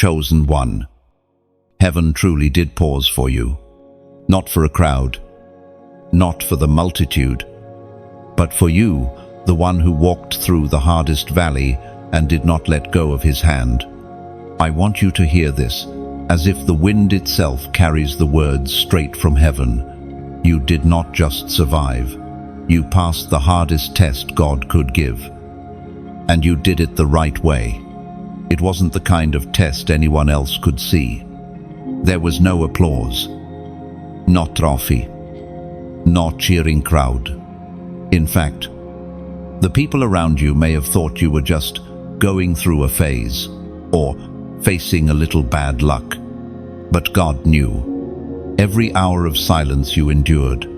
chosen one. Heaven truly did pause for you. Not for a crowd, not for the multitude, but for you, the one who walked through the hardest valley and did not let go of his hand. I want you to hear this, as if the wind itself carries the words straight from heaven. You did not just survive. You passed the hardest test God could give. And you did it the right way. It wasn't the kind of test anyone else could see. There was no applause, not trophy, not cheering crowd. In fact, the people around you may have thought you were just going through a phase or facing a little bad luck. But God knew. Every hour of silence you endured,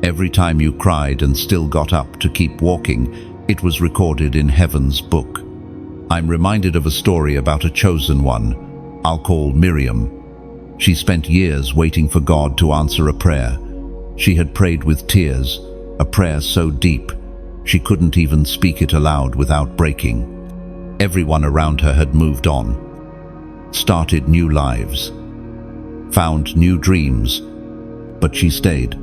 every time you cried and still got up to keep walking, it was recorded in heaven's book. I'm reminded of a story about a chosen one I'll call Miriam. She spent years waiting for God to answer a prayer. She had prayed with tears, a prayer so deep she couldn't even speak it aloud without breaking. Everyone around her had moved on, started new lives, found new dreams, but she stayed,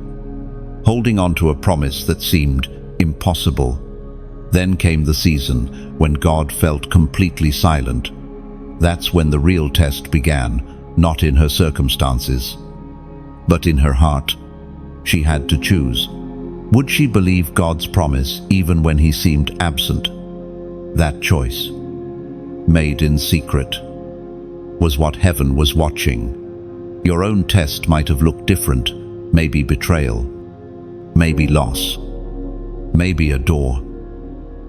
holding on to a promise that seemed impossible. Then came the season when God felt completely silent. That's when the real test began, not in her circumstances, but in her heart. She had to choose. Would she believe God's promise even when he seemed absent? That choice, made in secret, was what heaven was watching. Your own test might have looked different, maybe betrayal, maybe loss, maybe a door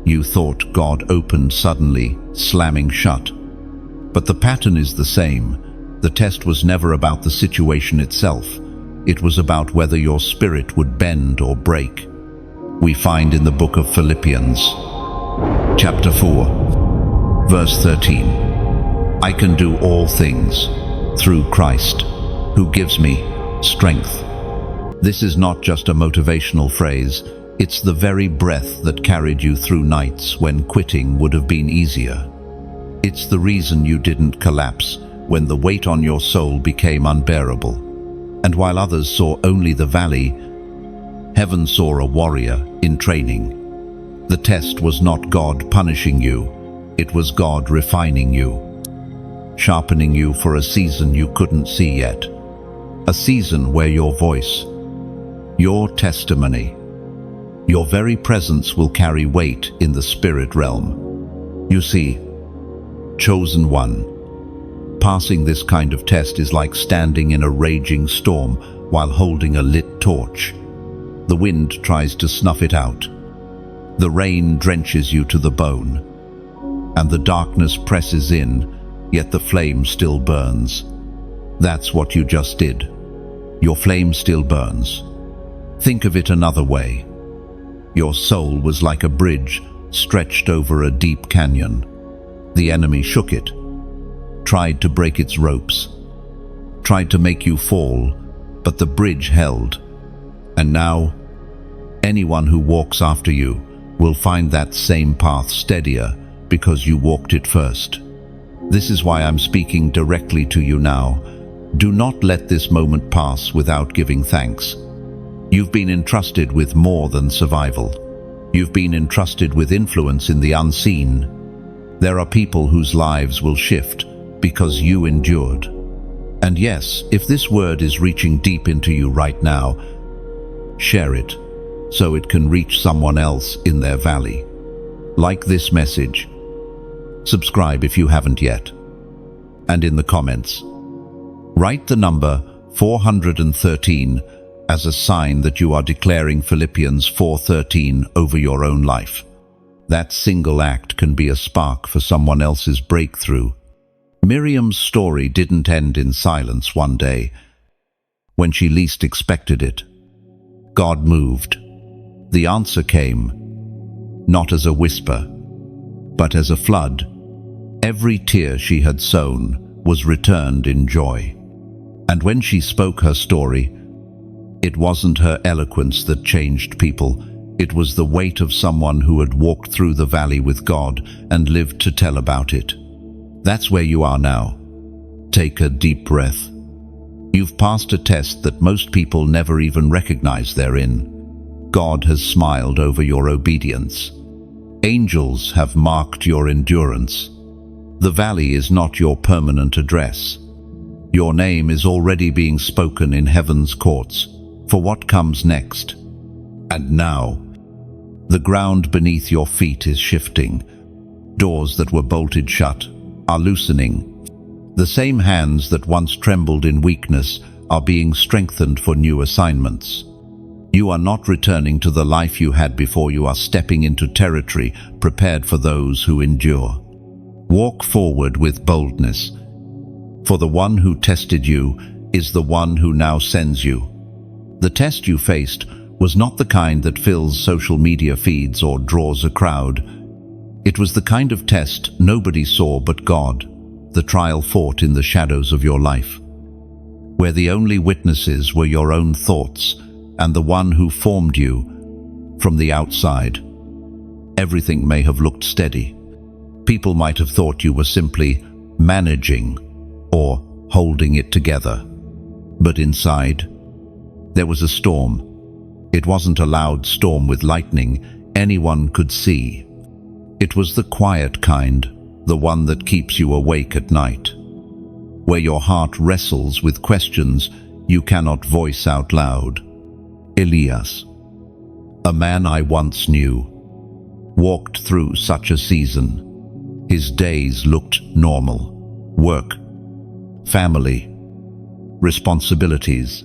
you thought God opened suddenly, slamming shut. But the pattern is the same. The test was never about the situation itself. It was about whether your spirit would bend or break. We find in the book of Philippians, chapter 4, verse 13, I can do all things through Christ, who gives me strength. This is not just a motivational phrase. It's the very breath that carried you through nights when quitting would have been easier. It's the reason you didn't collapse when the weight on your soul became unbearable. And while others saw only the valley, heaven saw a warrior in training. The test was not God punishing you, it was God refining you, sharpening you for a season you couldn't see yet. A season where your voice, your testimony, your very presence will carry weight in the spirit realm. You see, chosen one, passing this kind of test is like standing in a raging storm while holding a lit torch. The wind tries to snuff it out. The rain drenches you to the bone, and the darkness presses in, yet the flame still burns. That's what you just did. Your flame still burns. Think of it another way. Your soul was like a bridge stretched over a deep canyon. The enemy shook it, tried to break its ropes, tried to make you fall, but the bridge held. And now, anyone who walks after you will find that same path steadier because you walked it first. This is why I'm speaking directly to you now. Do not let this moment pass without giving thanks. You've been entrusted with more than survival. You've been entrusted with influence in the unseen. There are people whose lives will shift because you endured. And yes, if this word is reaching deep into you right now, share it so it can reach someone else in their valley. Like this message. Subscribe if you haven't yet. And in the comments, write the number 413 as a sign that you are declaring Philippians 4:13 over your own life. That single act can be a spark for someone else's breakthrough. Miriam's story didn't end in silence one day. When she least expected it, God moved. The answer came, not as a whisper, but as a flood. Every tear she had sown was returned in joy. And when she spoke her story, it wasn't her eloquence that changed people. It was the weight of someone who had walked through the valley with God and lived to tell about it. That's where you are now. take a deep breath. You've passed a test that most people never even recognize they're in. God has smiled over your obedience. Angels have marked your endurance. The valley is not your permanent address. Your name is already being spoken in heaven's courts for what comes next. And now, the ground beneath your feet is shifting. Doors that were bolted shut are loosening. The same hands that once trembled in weakness are being strengthened for new assignments. You are not returning to the life you had before. You are stepping into territory prepared for those who endure. Walk forward with boldness, for the one who tested you is the one who now sends you. The test you faced was not the kind that fills social media feeds or draws a crowd. It was the kind of test nobody saw but God, the trial fought in the shadows of your life, where the only witnesses were your own thoughts and the one who formed you from the outside. Everything may have looked steady. People might have thought you were simply managing or holding it together. But inside, there was a storm. It wasn't a loud storm with lightning anyone could see. It was the quiet kind, the one that keeps you awake at night, where your heart wrestles with questions you cannot voice out loud. Elias, a man I once knew, walked through such a season. His days looked normal. Work, family, responsibilities.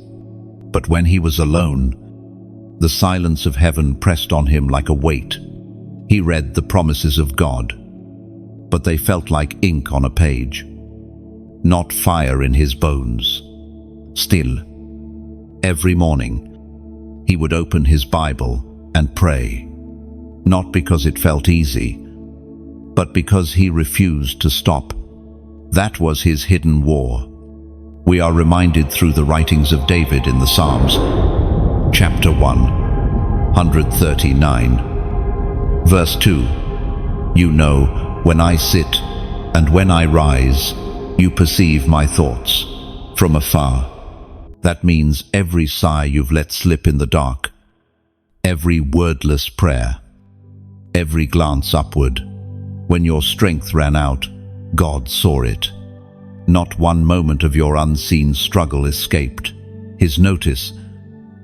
But when he was alone, the silence of heaven pressed on him like a weight. He read the promises of God, but they felt like ink on a page, not fire in his bones. Still, every morning, he would open his Bible and pray, not because it felt easy, but because he refused to stop. That was his hidden war. We are reminded through the writings of David in the Psalms, chapter 139, verse 2. You know, when I sit and when I rise, you perceive my thoughts from afar. That means every sigh you've let slip in the dark, every wordless prayer, every glance upward. When your strength ran out, God saw it. Not one moment of your unseen struggle escaped his notice.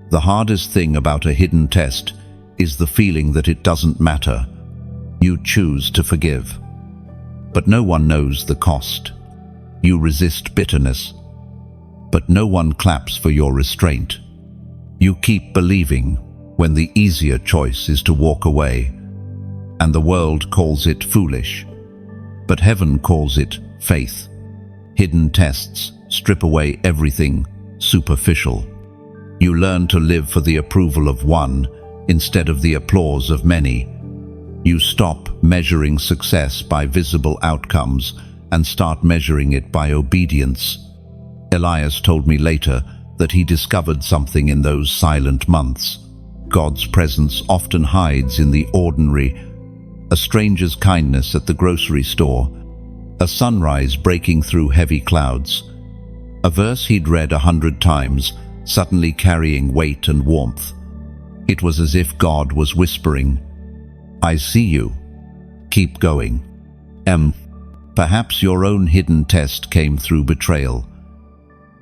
The hardest thing about a hidden test is the feeling that it doesn't matter. You choose to forgive, but no one knows the cost. You resist bitterness, but no one claps for your restraint. You keep believing when the easier choice is to walk away, and the world calls it foolish, but heaven calls it faith. Hidden tests strip away everything superficial. You learn to live for the approval of one instead of the applause of many. You stop measuring success by visible outcomes and start measuring it by obedience. Elias told me later that he discovered something in those silent months. God's presence often hides in the ordinary, a stranger's kindness at the grocery store, a sunrise breaking through heavy clouds, a verse he'd read 100 times, suddenly carrying weight and warmth. It was as if God was whispering, I see you. Keep going. Perhaps your own hidden test came through betrayal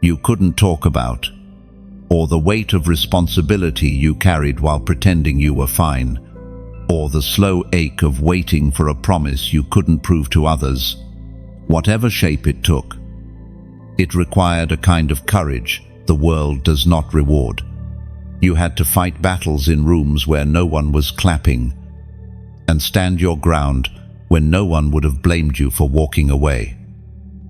you couldn't talk about, or the weight of responsibility you carried while pretending you were fine, or the slow ache of waiting for a promise you couldn't prove to others. Whatever shape it took, it required a kind of courage the world does not reward. You had to fight battles in rooms where no one was clapping, and stand your ground when no one would have blamed you for walking away.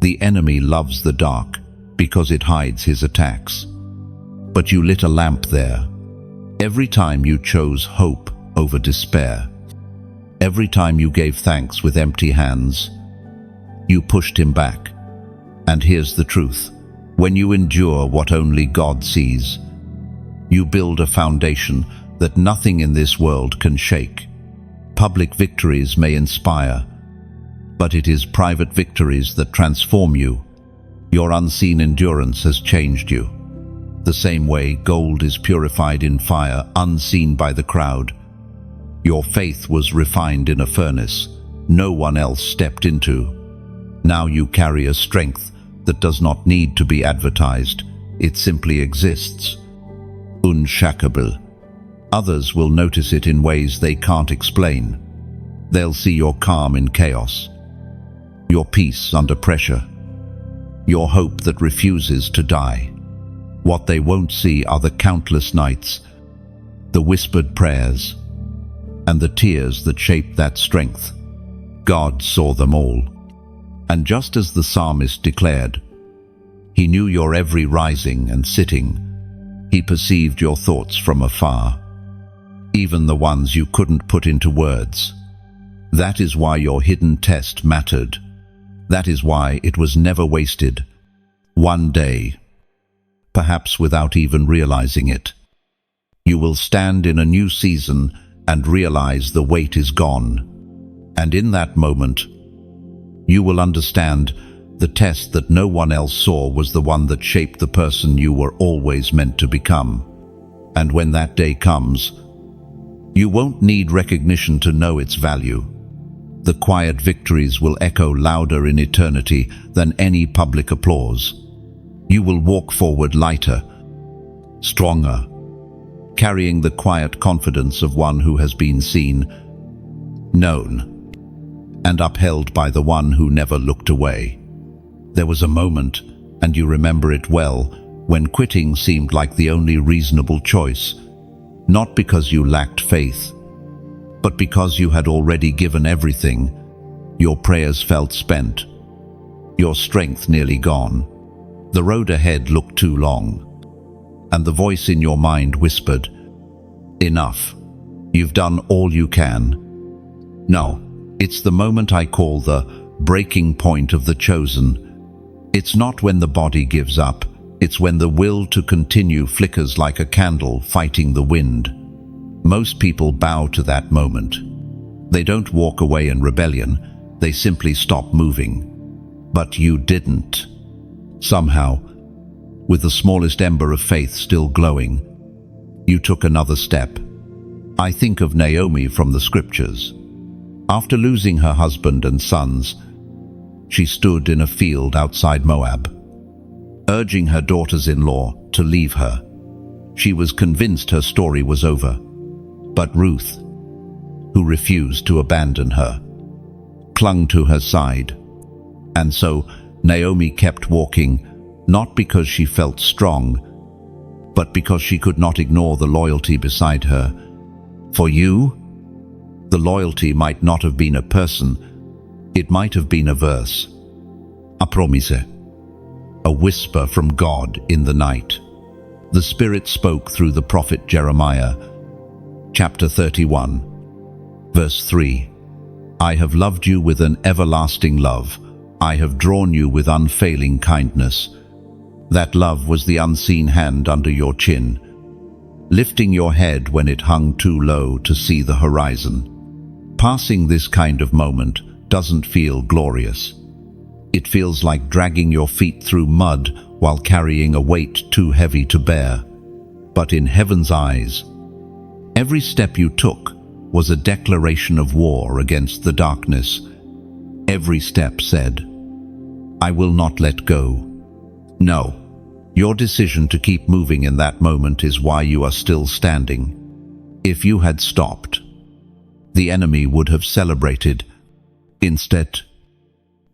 The enemy loves the dark because it hides his attacks. But you lit a lamp there. Every time you chose hope over despair, every time you gave thanks with empty hands, you pushed him back. And here's the truth. When you endure what only God sees, you build a foundation that nothing in this world can shake. Public victories may inspire, but it is private victories that transform you. Your unseen endurance has changed you. The same way gold is purified in fire, unseen by the crowd. Your faith was refined in a furnace no one else stepped into. Now you carry a strength that does not need to be advertised. It simply exists. Unshakable. Others will notice it in ways they can't explain. They'll see your calm in chaos, your peace under pressure, your hope that refuses to die. What they won't see are the countless nights, the whispered prayers, and the tears that shaped that strength. God saw them all. And just as the psalmist declared, He knew your every rising and sitting. He perceived your thoughts from afar, even the ones you couldn't put into words. That is why your hidden test mattered. That is why it was never wasted. One day, perhaps without even realizing it, you will stand in a new season and realize the weight is gone. And in that moment, you will understand the test that no one else saw was the one that shaped the person you were always meant to become. And when that day comes, you won't need recognition to know its value. The quiet victories will echo louder in eternity than any public applause. You will walk forward lighter, stronger, carrying the quiet confidence of one who has been seen, known, and upheld by the one who never looked away. There was a moment, and you remember it well, when quitting seemed like the only reasonable choice, not because you lacked faith, but because you had already given everything. Your prayers felt spent, your strength nearly gone. The road ahead looked too long, and the voice in your mind whispered, "Enough. You've done all you can." No, it's the moment I call the breaking point of the chosen. It's not when the body gives up, it's when the will to continue flickers like a candle fighting the wind. Most people bow to that moment. They don't walk away in rebellion, they simply stop moving. But you didn't. Somehow, with the smallest ember of faith still glowing, you took another step. I think of Naomi from the scriptures. After losing her husband and sons, she stood in a field outside Moab, urging her daughters-in-law to leave her. She was convinced her story was over. But Ruth, who refused to abandon her, clung to her side. And so Naomi kept walking, not because she felt strong, but because she could not ignore the loyalty beside her. For you, the loyalty might not have been a person, it might have been a verse, a promise, a whisper from God in the night. The Spirit spoke through the prophet Jeremiah, chapter 31, verse 3. I have loved you with an everlasting love. I have drawn you with unfailing kindness. That love was the unseen hand under your chin, lifting your head when it hung too low to see the horizon. Passing this kind of moment doesn't feel glorious. It feels like dragging your feet through mud while carrying a weight too heavy to bear. But in heaven's eyes, every step you took was a declaration of war against the darkness. Every step said, I will not let go. No, your decision to keep moving in that moment is why you are still standing. If you had stopped, the enemy would have celebrated. Instead,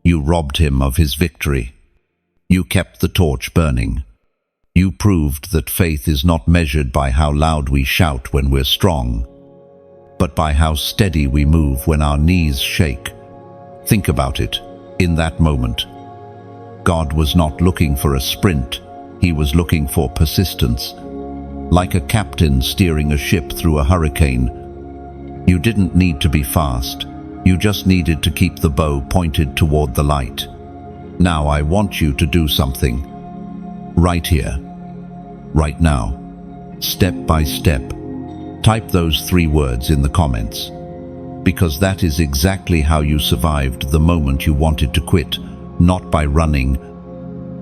you robbed him of his victory. You kept the torch burning. You proved that faith is not measured by how loud we shout when we're strong, but by how steady we move when our knees shake. Think about it. In that moment, God was not looking for a sprint. He was looking for persistence. Like a captain steering a ship through a hurricane, you didn't need to be fast. You just needed to keep the bow pointed toward the light. Now I want you to do something. Right here. Right now. Step by step. Type those 3 words in the comments. Because that is exactly how you survived the moment you wanted to quit. Not by running,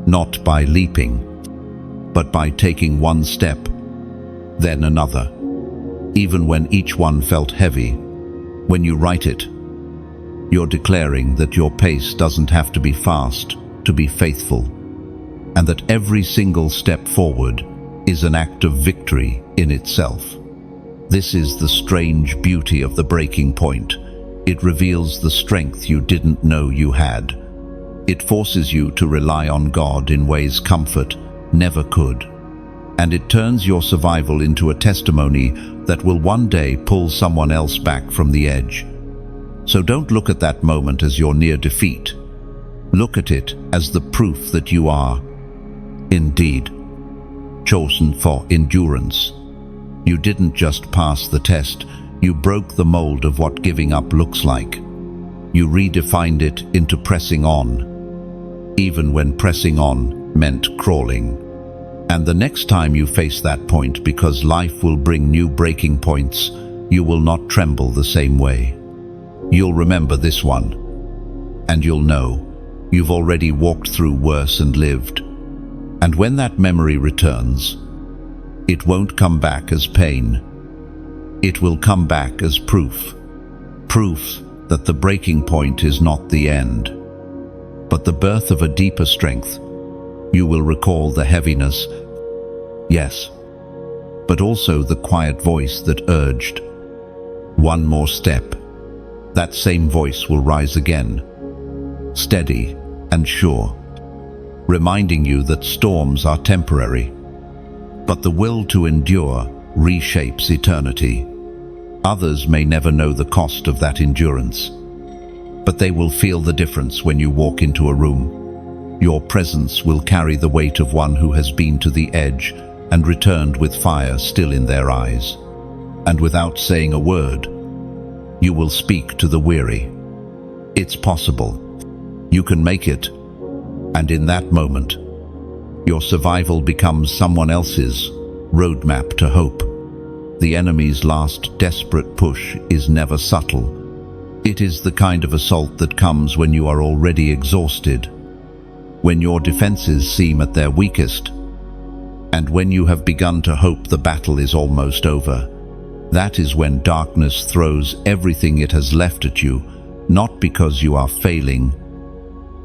not by leaping, but by taking one step, then another, even when each one felt heavy. When you write it, you're declaring that your pace doesn't have to be fast to be faithful, and that every single step forward is an act of victory in itself. This is the strange beauty of the breaking point. It reveals the strength you didn't know you had. It forces you to rely on God in ways comfort never could. And it turns your survival into a testimony that will one day pull someone else back from the edge. So don't look at that moment as your near defeat. Look at it as the proof that you are, indeed, chosen for endurance. You didn't just pass the test, you broke the mold of what giving up looks like. You redefined it into pressing on, even when pressing on meant crawling. And the next time you face that point, because life will bring new breaking points, you will not tremble the same way. You'll remember this one, and you'll know you've already walked through worse and lived. And when that memory returns, it won't come back as pain. It will come back as proof. Proof that the breaking point is not the end, but the birth of a deeper strength. You will recall the heaviness, yes, but also the quiet voice that urged, one more step. That same voice will rise again, steady and sure, reminding you that storms are temporary, but the will to endure reshapes eternity. Others may never know the cost of that endurance, but they will feel the difference when you walk into a room. Your presence will carry the weight of one who has been to the edge and returned with fire still in their eyes. And without saying a word, you will speak to the weary. It's possible. You can make it. And in that moment, your survival becomes someone else's roadmap to hope. The enemy's last desperate push is never subtle. It is the kind of assault that comes when you are already exhausted, when your defenses seem at their weakest, and when you have begun to hope the battle is almost over. That is when darkness throws everything it has left at you, not because you are failing,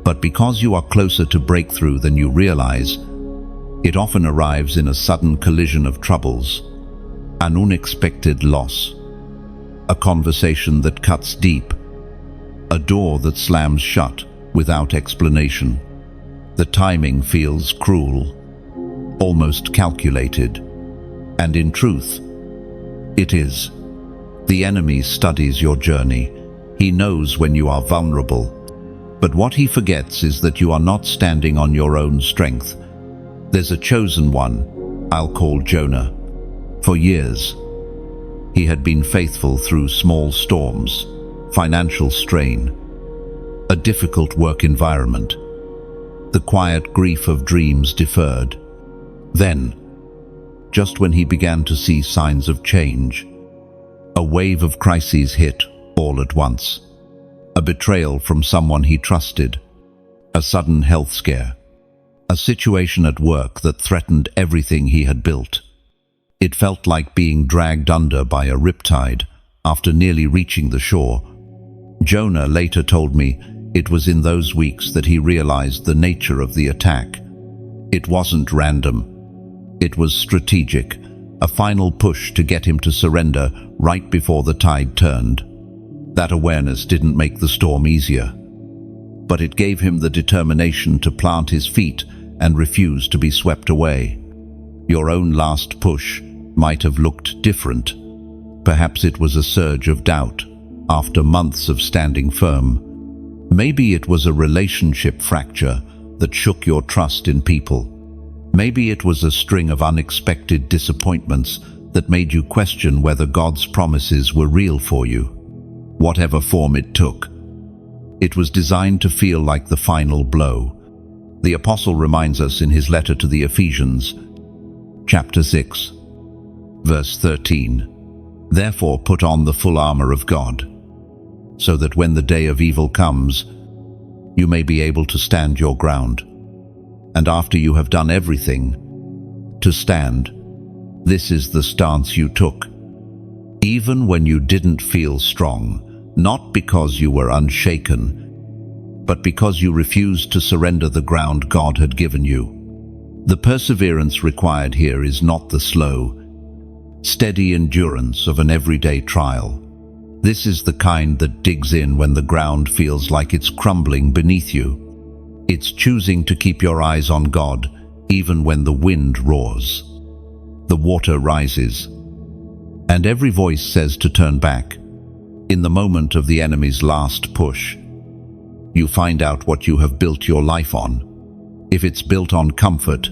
but because you are closer to breakthrough than you realize. It often arrives in a sudden collision of troubles, an unexpected loss, a conversation that cuts deep, a door that slams shut without explanation. The timing feels cruel, almost calculated, and in truth, it is. The enemy studies your journey. He knows when you are vulnerable, but what he forgets is that you are not standing on your own strength. There's a chosen one, I'll call Jonah. For years, he had been faithful through small storms, financial strain, a difficult work environment, the quiet grief of dreams deferred. Then, just when he began to see signs of change, a wave of crises hit all at once. A betrayal from someone he trusted, a sudden health scare, a situation at work that threatened everything he had built. It felt like being dragged under by a riptide after nearly reaching the shore. Jonah later told me it was in those weeks that he realized the nature of the attack. It wasn't random. It was strategic, a final push to get him to surrender right before the tide turned. That awareness didn't make the storm easier, but it gave him the determination to plant his feet and refuse to be swept away. Your own last push might have looked different. Perhaps it was a surge of doubt after months of standing firm. Maybe it was a relationship fracture that shook your trust in people. Maybe it was a string of unexpected disappointments that made you question whether God's promises were real for you. Whatever form it took, it was designed to feel like the final blow. The apostle reminds us in his letter to the Ephesians, chapter 6, verse 13, "Therefore put on the full armor of God, so that when the day of evil comes, you may be able to stand your ground. and after you have done everything, to stand. This is the stance you took. Even when you didn't feel strong, not because you were unshaken, but because you refused to surrender the ground God had given you. The perseverance required here is not the slow, steady endurance of an everyday trial. This is the kind that digs in when the ground feels like it's crumbling beneath you. It's choosing to keep your eyes on God, even when the wind roars, the water rises, and every voice says to turn back. In the moment of the enemy's last push, you find out what you have built your life on. If it's built on comfort,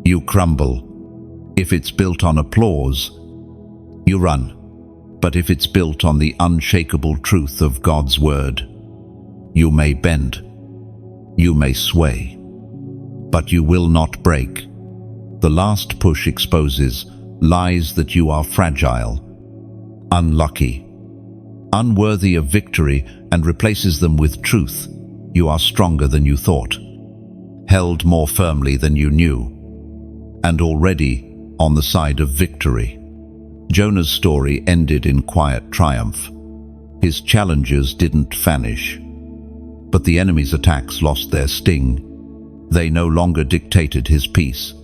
you crumble. If it's built on applause, you run. But if it's built on the unshakable truth of God's word, you may bend, you may sway, but you will not break. The last push exposes lies that you are fragile, unlucky, unworthy of victory, and replaces them with truth. You are stronger than you thought, held more firmly than you knew, and already on the side of victory. Jonah's story ended in quiet triumph. His challenges didn't vanish, but the enemy's attacks lost their sting. They no longer dictated his peace.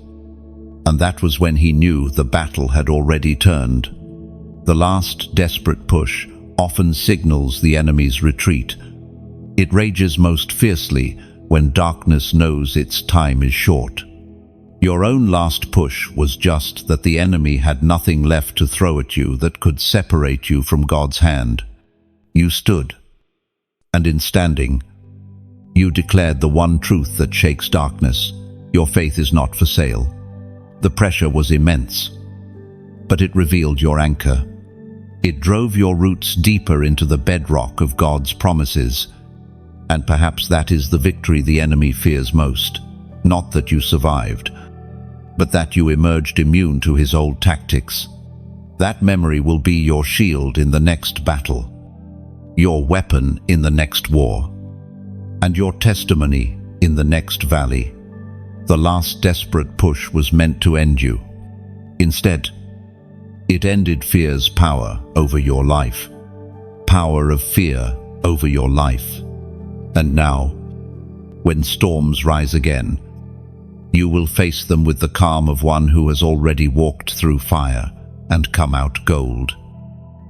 And that was when he knew the battle had already turned. The last desperate push often signals the enemy's retreat. It rages most fiercely when darkness knows its time is short. Your own last push was just that the enemy had nothing left to throw at you that could separate you from God's hand. You stood, and in standing, you declared the one truth that shakes darkness. Your faith is not for sale. The pressure was immense, but it revealed your anchor. It drove your roots deeper into the bedrock of God's promises. And perhaps that is the victory the enemy fears most. Not that you survived, but that you emerged immune to his old tactics. That memory will be your shield in the next battle, your weapon in the next war, and your testimony in the next valley. The last desperate push was meant to end you. Instead, it ended fear's power over your life, power of fear over your life. And now, when storms rise again, you will face them with the calm of one who has already walked through fire and come out gold.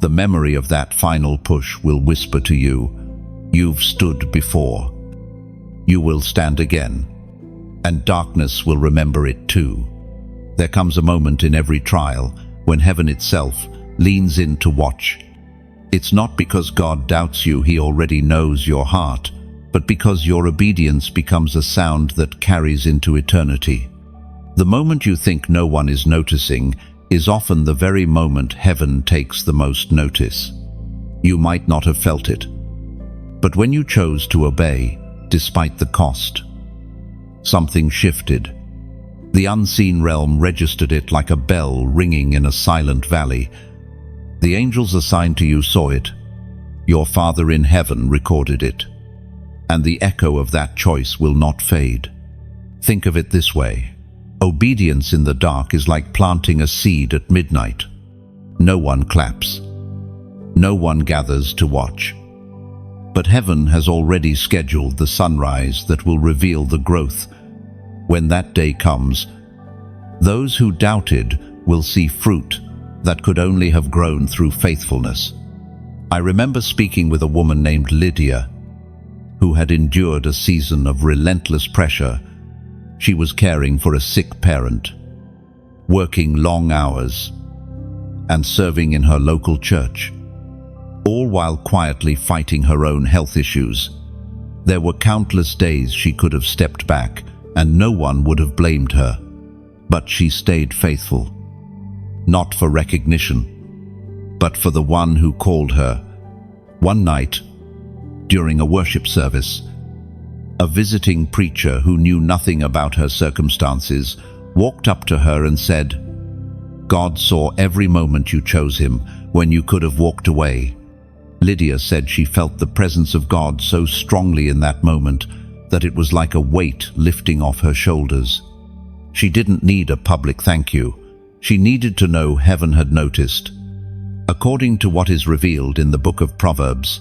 The memory of that final push will whisper to you, "You've stood before. You will stand again." And darkness will remember it too. There comes a moment in every trial when heaven itself leans in to watch. It's not because God doubts you, he already knows your heart, but because your obedience becomes a sound that carries into eternity. The moment you think no one is noticing is often the very moment heaven takes the most notice. You might not have felt it, but when you chose to obey, despite the cost, something shifted. The unseen realm registered it like a bell ringing in a silent valley. The angels assigned to you saw it. Your Father in heaven recorded it. And the echo of that choice will not fade. Think of it this way. Obedience in the dark is like planting a seed at midnight. No one claps. No one gathers to watch. But heaven has already scheduled the sunrise that will reveal the growth. When that day comes, those who doubted will see fruit that could only have grown through faithfulness. I remember speaking with a woman named Lydia, who had endured a season of relentless pressure. She was caring for a sick parent, working long hours, and serving in her local church, all while quietly fighting her own health issues. There were countless days she could have stepped back, and no one would have blamed her. But she stayed faithful, not for recognition, but for the one who called her. One night, during a worship service, a visiting preacher who knew nothing about her circumstances walked up to her and said, "God saw every moment you chose him when you could have walked away." Lydia said she felt the presence of God so strongly in that moment that it was like a weight lifting off her shoulders. She didn't need a public thank you. She needed to know heaven had noticed. According to what is revealed in the book of Proverbs,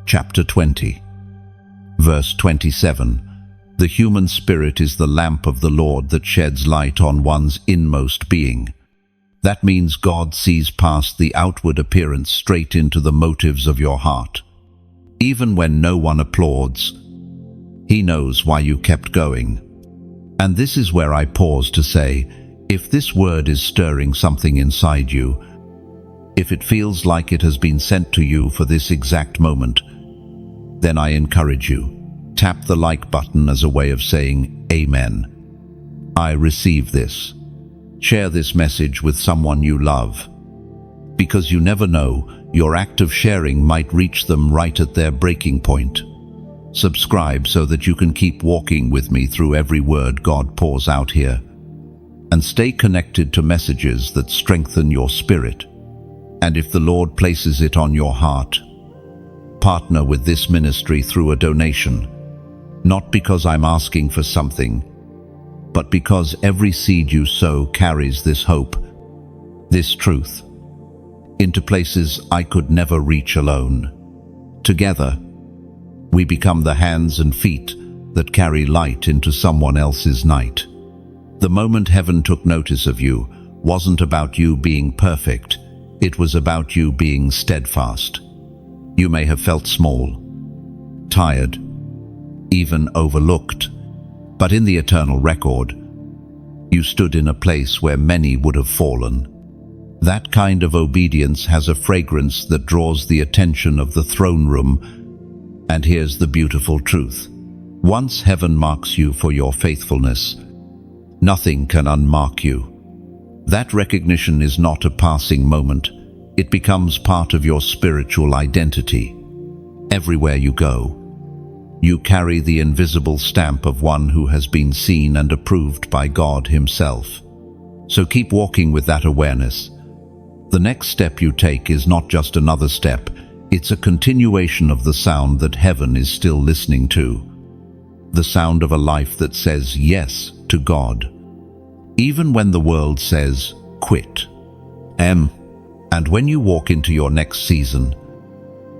chapter 20, verse 27, the human spirit is the lamp of the Lord that sheds light on one's inmost being. That means God sees past the outward appearance straight into the motives of your heart. Even when no one applauds, He knows why you kept going. And this is where I pause to say, if this word is stirring something inside you, if it feels like it has been sent to you for this exact moment, then I encourage you, tap the like button as a way of saying, Amen. I receive this. Share this message with someone you love. Because you never know, your act of sharing might reach them right at their breaking point. Subscribe so that you can keep walking with me through every word God pours out here. And stay connected to messages that strengthen your spirit. And if the Lord places it on your heart, partner with this ministry through a donation. Not because I'm asking for something, but because every seed you sow carries this hope, this truth, into places I could never reach alone. Together, we become the hands and feet that carry light into someone else's night. The moment heaven took notice of you wasn't about you being perfect, it was about you being steadfast. You may have felt small, tired, even overlooked, but in the eternal record, you stood in a place where many would have fallen. That kind of obedience has a fragrance that draws the attention of the throne room. And here's the beautiful truth. Once heaven marks you for your faithfulness, nothing can unmark you. That recognition is not a passing moment. It becomes part of your spiritual identity. Everywhere you go, you carry the invisible stamp of one who has been seen and approved by God Himself. So keep walking with that awareness. The next step you take is not just another step, it's a continuation of the sound that heaven is still listening to. The sound of a life that says yes to God, even when the world says quit. And when you walk into your next season,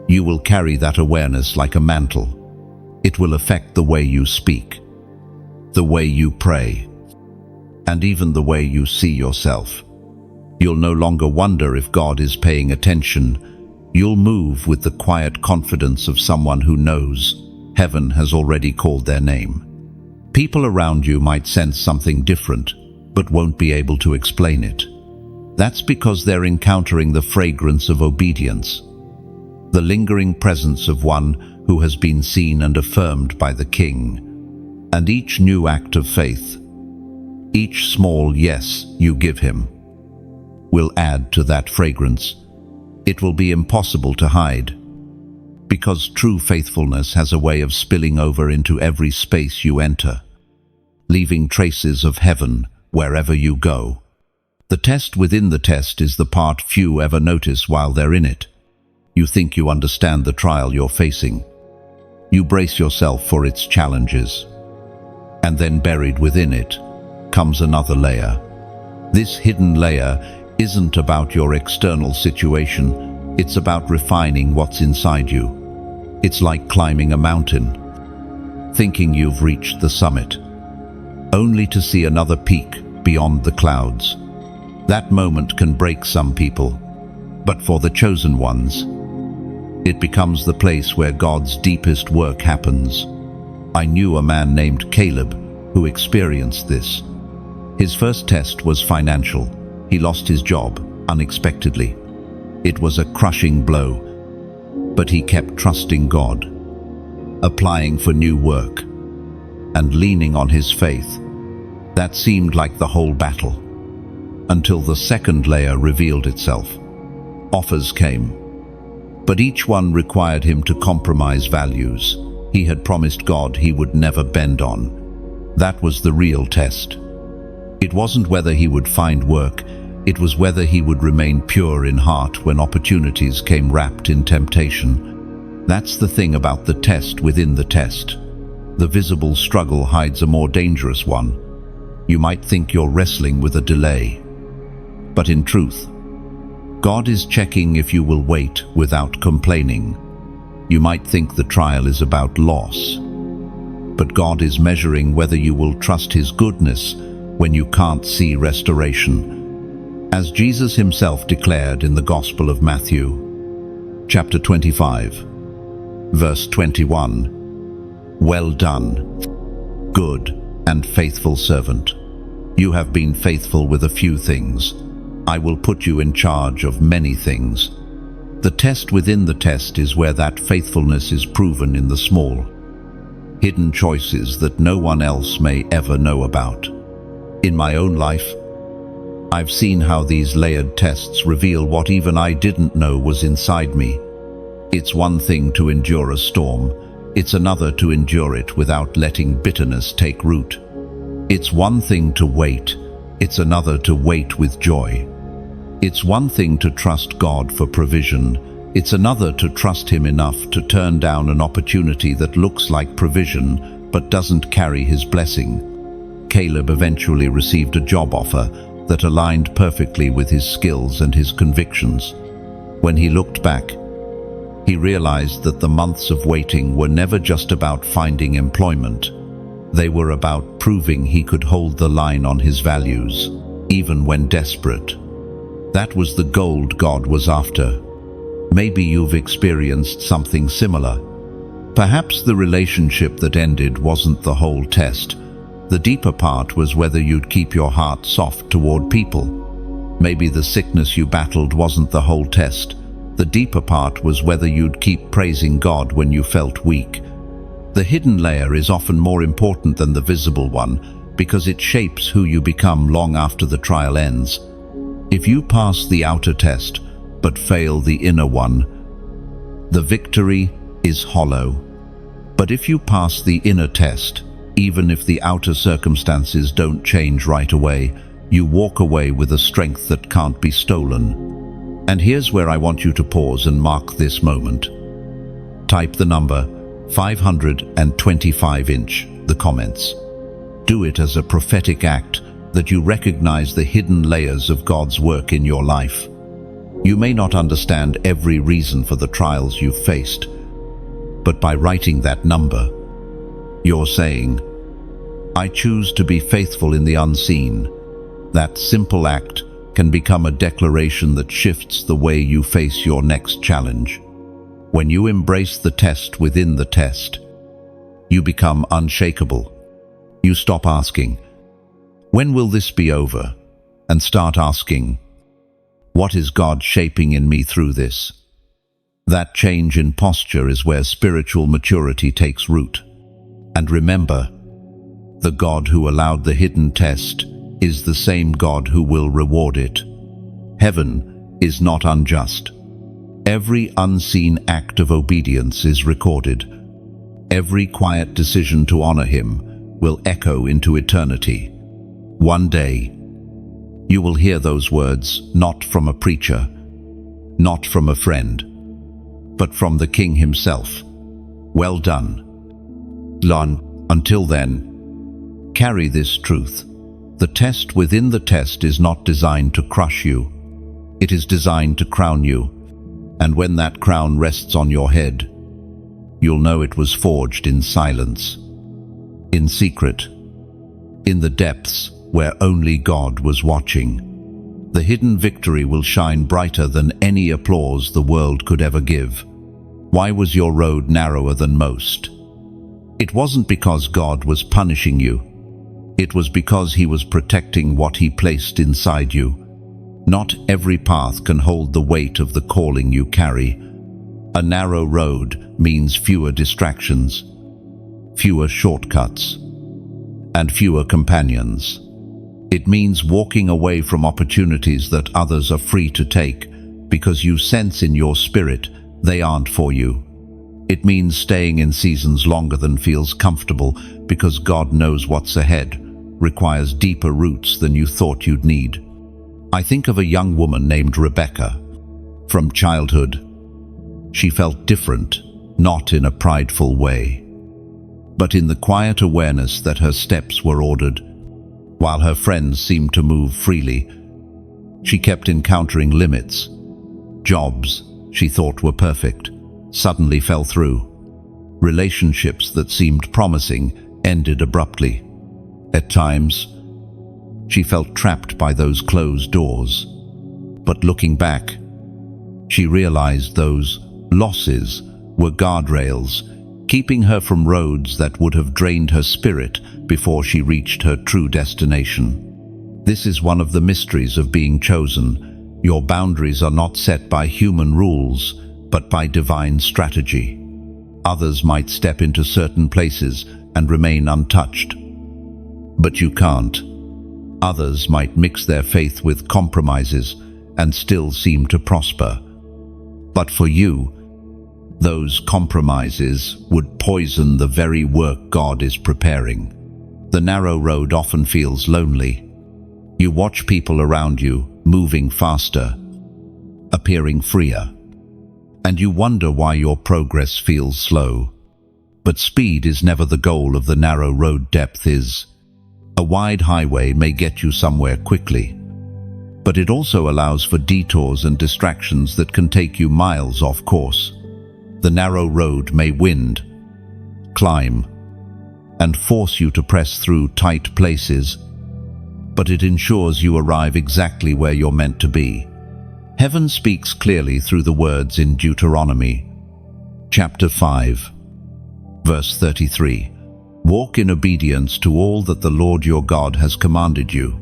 you will carry that awareness like a mantle. It will affect the way you speak, the way you pray, and even the way you see yourself. You'll no longer wonder if God is paying attention. You'll move with the quiet confidence of someone who knows heaven has already called their name. People around you might sense something different, but won't be able to explain it. That's because they're encountering the fragrance of obedience, the lingering presence of one who has been seen and affirmed by the King. And each new act of faith, each small yes you give Him, will add to that fragrance. It will be impossible to hide, because true faithfulness has a way of spilling over into every space you enter, leaving traces of heaven wherever you go. The test within the test is the part few ever notice while they're in it. You think you understand the trial you're facing. You brace yourself for its challenges. And then buried within it comes another layer. This hidden layer isn't about your external situation, it's about refining what's inside you. It's like climbing a mountain, thinking you've reached the summit, only to see another peak beyond the clouds. That moment can break some people, but for the chosen ones, it becomes the place where God's deepest work happens. I knew a man named Caleb who experienced this. His first test was financial. He lost his job unexpectedly. It was a crushing blow, but he kept trusting God, applying for new work, and leaning on his faith. That seemed like the whole battle, until the second layer revealed itself. Offers came, but each one required him to compromise values he had promised God he would never bend on. That was the real test. It wasn't whether he would find work, it was whether he would remain pure in heart when opportunities came wrapped in temptation. That's the thing about the test within the test. the visible struggle hides a more dangerous one. You might think you're wrestling with a delay. But in truth, God is checking if you will wait without complaining. You might think the trial is about loss, but God is measuring whether you will trust His goodness when you can't see restoration. As Jesus Himself declared in the Gospel of Matthew, chapter 25, verse 21, "Well done, good and faithful servant. You have been faithful with a few things. I will put you in charge of many things." The test within the test is where that faithfulness is proven in the small, hidden choices that no one else may ever know about. In my own life, I've seen how these layered tests reveal what even I didn't know was inside me. It's one thing to endure a storm. It's another to endure it without letting bitterness take root. It's one thing to wait. It's another to wait with joy. It's one thing to trust God for provision. It's another to trust Him enough to turn down an opportunity that looks like provision but doesn't carry His blessing. Caleb eventually received a job offer that aligned perfectly with his skills and his convictions. When he looked back, he realized that the months of waiting were never just about finding employment. They were about proving he could hold the line on his values, even when desperate. That was the gold God was after. Maybe you've experienced something similar. Perhaps the relationship that ended wasn't the whole test. The deeper part was whether you'd keep your heart soft toward people. Maybe the sickness you battled wasn't the whole test. The deeper part was whether you'd keep praising God when you felt weak. The hidden layer is often more important than the visible one because it shapes who you become long after the trial ends. If you pass the outer test but fail the inner one, the victory is hollow. But if you pass the inner test, even if the outer circumstances don't change right away, you walk away with a strength that can't be stolen. And here's where I want you to pause and mark this moment. Type the number 525 the comments. Do it as a prophetic act that you recognize the hidden layers of God's work in your life. You may not understand every reason for the trials you've faced, but by writing that number, you're saying, "I choose to be faithful in the unseen." That simple act can become a declaration that shifts the way you face your next challenge. When you embrace the test within the test, you become unshakable. You stop asking, "When will this be over?" and start asking, "What is God shaping in me through this?" That change in posture is where spiritual maturity takes root. And remember, the God who allowed the hidden test is the same God who will reward it. Heaven is not unjust. Every unseen act of obedience is recorded. Every quiet decision to honor Him will echo into eternity. One day, you will hear those words not from a preacher, not from a friend, but from the King Himself. Well done. Until then, carry this truth. The test within the test is not designed to crush you. It is designed to crown you. And when that crown rests on your head, you'll know it was forged in silence, in secret, in the depths where only God was watching. The hidden victory will shine brighter than any applause the world could ever give. Why was your road narrower than most? It wasn't because God was punishing you. It was because He was protecting what He placed inside you. Not every path can hold the weight of the calling you carry. A narrow road means fewer distractions, fewer shortcuts, and fewer companions. It means walking away from opportunities that others are free to take because you sense in your spirit they aren't for you. It means staying in seasons longer than feels comfortable because God knows what's ahead requires deeper roots than you thought you'd need. I think of a young woman named Rebecca. From childhood, she felt different, not in a prideful way, but in the quiet awareness that her steps were ordered, while her friends seemed to move freely. She kept encountering limits. Jobs she thought were perfect suddenly fell through. Relationships that seemed promising ended abruptly. At times, she felt trapped by those closed doors. But looking back, she realized those losses were guardrails, keeping her from roads that would have drained her spirit before she reached her true destination. This is one of the mysteries of being chosen. Your boundaries are not set by human rules, but by divine strategy. Others might step into certain places and remain untouched, but you can't. Others might mix their faith with compromises and still seem to prosper. But for you, those compromises would poison the very work God is preparing. The narrow road often feels lonely. You watch people around you moving faster, appearing freer, and you wonder why your progress feels slow. But speed is never the goal of the narrow road. Depth is. A wide highway may get you somewhere quickly, but it also allows for detours and distractions that can take you miles off course. The narrow road may wind, climb, and force you to press through tight places, but it ensures you arrive exactly where you're meant to be. Heaven speaks clearly through the words in Deuteronomy, chapter 5, verse 33. Walk in obedience to all that the Lord your God has commanded you,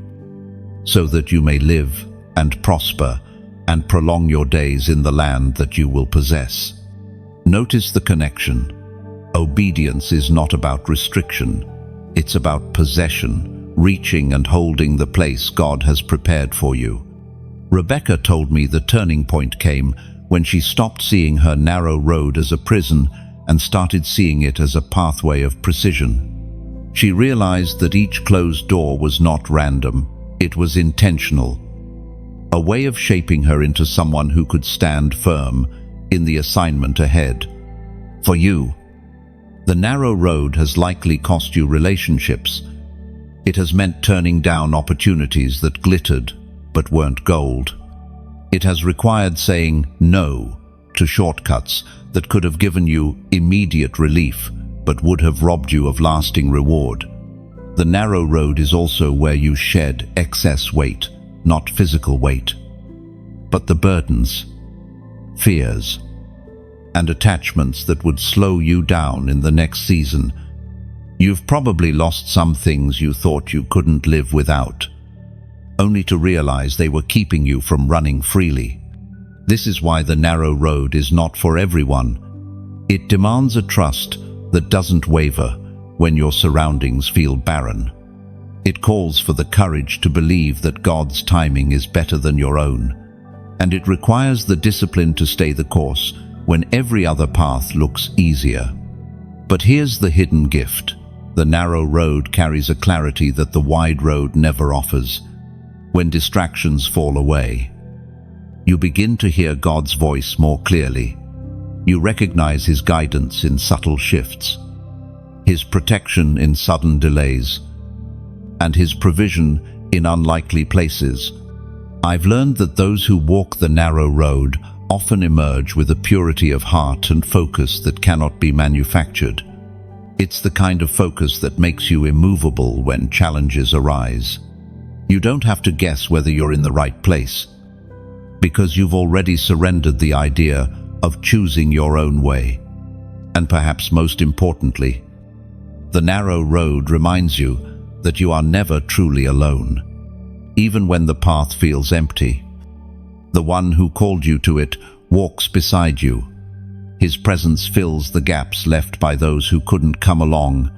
so that you may live and prosper and prolong your days in the land that you will possess. Notice the connection. Obedience is not about restriction. It's about possession, reaching and holding the place God has prepared for you. Rebecca told me the turning point came when she stopped seeing her narrow road as a prison and started seeing it as a pathway of precision. She realized that each closed door was not random, it was intentional, a way of shaping her into someone who could stand firm in the assignment ahead. For you, the narrow road has likely cost you relationships. It has meant turning down opportunities that glittered but weren't gold. It has required saying no to shortcuts that could have given you immediate relief but would have robbed you of lasting reward. The narrow road is also where you shed excess weight, not physical weight, but the burdens, fears, and attachments that would slow you down in the next season. You've probably lost some things you thought you couldn't live without, only to realize they were keeping you from running freely. This is why the narrow road is not for everyone. It demands a trust that doesn't waver when your surroundings feel barren. It calls for the courage to believe that God's timing is better than your own, and it requires the discipline to stay the course when every other path looks easier. But here's the hidden gift. The narrow road carries a clarity that the wide road never offers. When distractions fall away, you begin to hear God's voice more clearly. You recognize His guidance in subtle shifts, His protection in sudden delays, and His provision in unlikely places. I've learned that those who walk the narrow road often emerge with a purity of heart and focus that cannot be manufactured. It's the kind of focus that makes you immovable when challenges arise. You don't have to guess whether you're in the right place, because you've already surrendered the idea of choosing your own way. And perhaps most importantly, the narrow road reminds you that you are never truly alone. Even when the path feels empty, the one who called you to it walks beside you. His presence fills the gaps left by those who couldn't come along.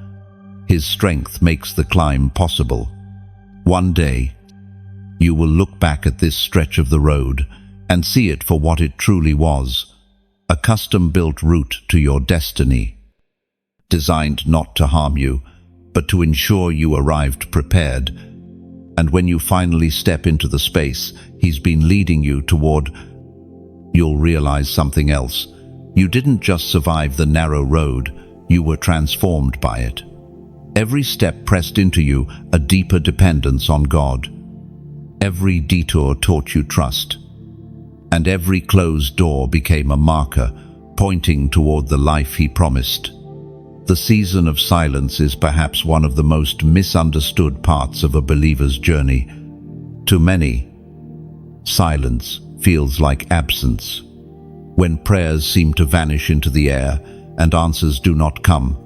His strength makes the climb possible. One day, you will look back at this stretch of the road and see it for what it truly was, a custom-built route to your destiny, designed not to harm you, but to ensure you arrived prepared. And when you finally step into the space He's been leading you toward, you'll realize something else. You didn't just survive the narrow road, you were transformed by it. Every step pressed into you a deeper dependence on God. Every detour taught you trust. And every closed door became a marker pointing toward the life He promised. The season of silence is perhaps one of the most misunderstood parts of a believer's journey. To many, silence feels like absence. When prayers seem to vanish into the air and answers do not come,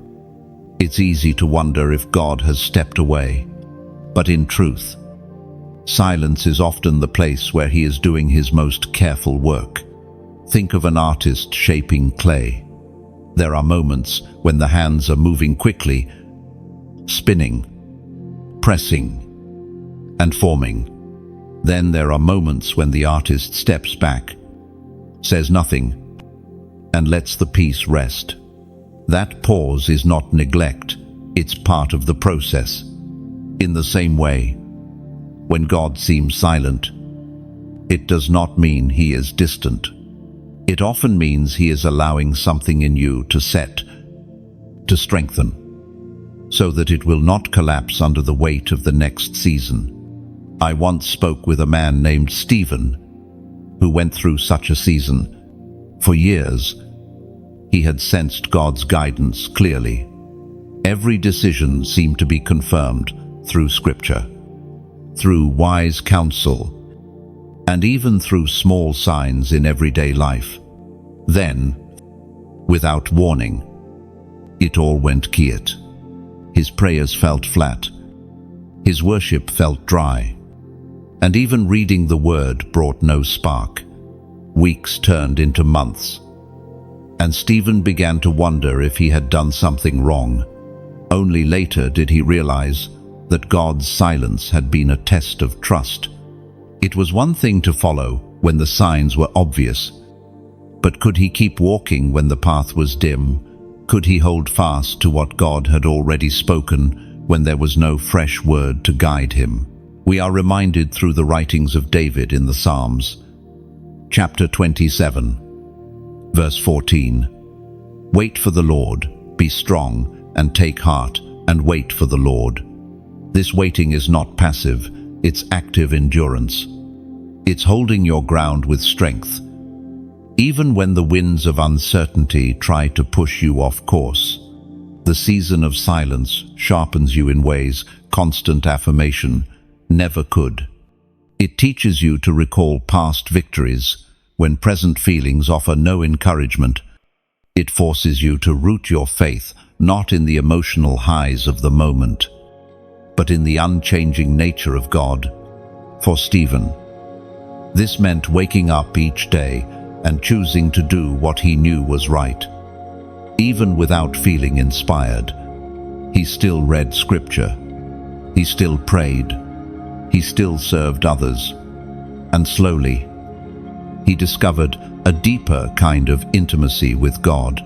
it's easy to wonder if God has stepped away. But in truth, silence is often the place where He is doing His most careful work. Think of an artist shaping clay. There are moments when the hands are moving quickly, spinning, pressing, and forming. Then there are moments when the artist steps back, says nothing, and lets the piece rest. That pause is not neglect, it's part of the process. In the same way, when God seems silent, it does not mean He is distant. It often means He is allowing something in you to set, to strengthen, so that it will not collapse under the weight of the next season. I once spoke with a man named Stephen, who went through such a season. For years, he had sensed God's guidance clearly. Every decision seemed to be confirmed through Scripture, through wise counsel, and even through small signs in everyday life. Then, without warning, it all went quiet. His prayers felt flat. His worship felt dry. And even reading the Word brought no spark. Weeks turned into months, and Stephen began to wonder if he had done something wrong. Only later did he realize that God's silence had been a test of trust. It was one thing to follow when the signs were obvious, but could he keep walking when the path was dim? Could he hold fast to what God had already spoken when there was no fresh word to guide him? We are reminded through the writings of David in the Psalms. Chapter 27, verse 14. Wait for the Lord, be strong, and take heart, and wait for the Lord. This waiting is not passive, it's active endurance. It's holding your ground with strength, even when the winds of uncertainty try to push you off course. The season of silence sharpens you in ways constant affirmation never could. It teaches you to recall past victories when present feelings offer no encouragement. It forces you to root your faith not in the emotional highs of the moment, but in the unchanging nature of God. For Stephen, this meant waking up each day and choosing to do what he knew was right. Even without feeling inspired, he still read Scripture. He still prayed. He still served others. And slowly, he discovered a deeper kind of intimacy with God,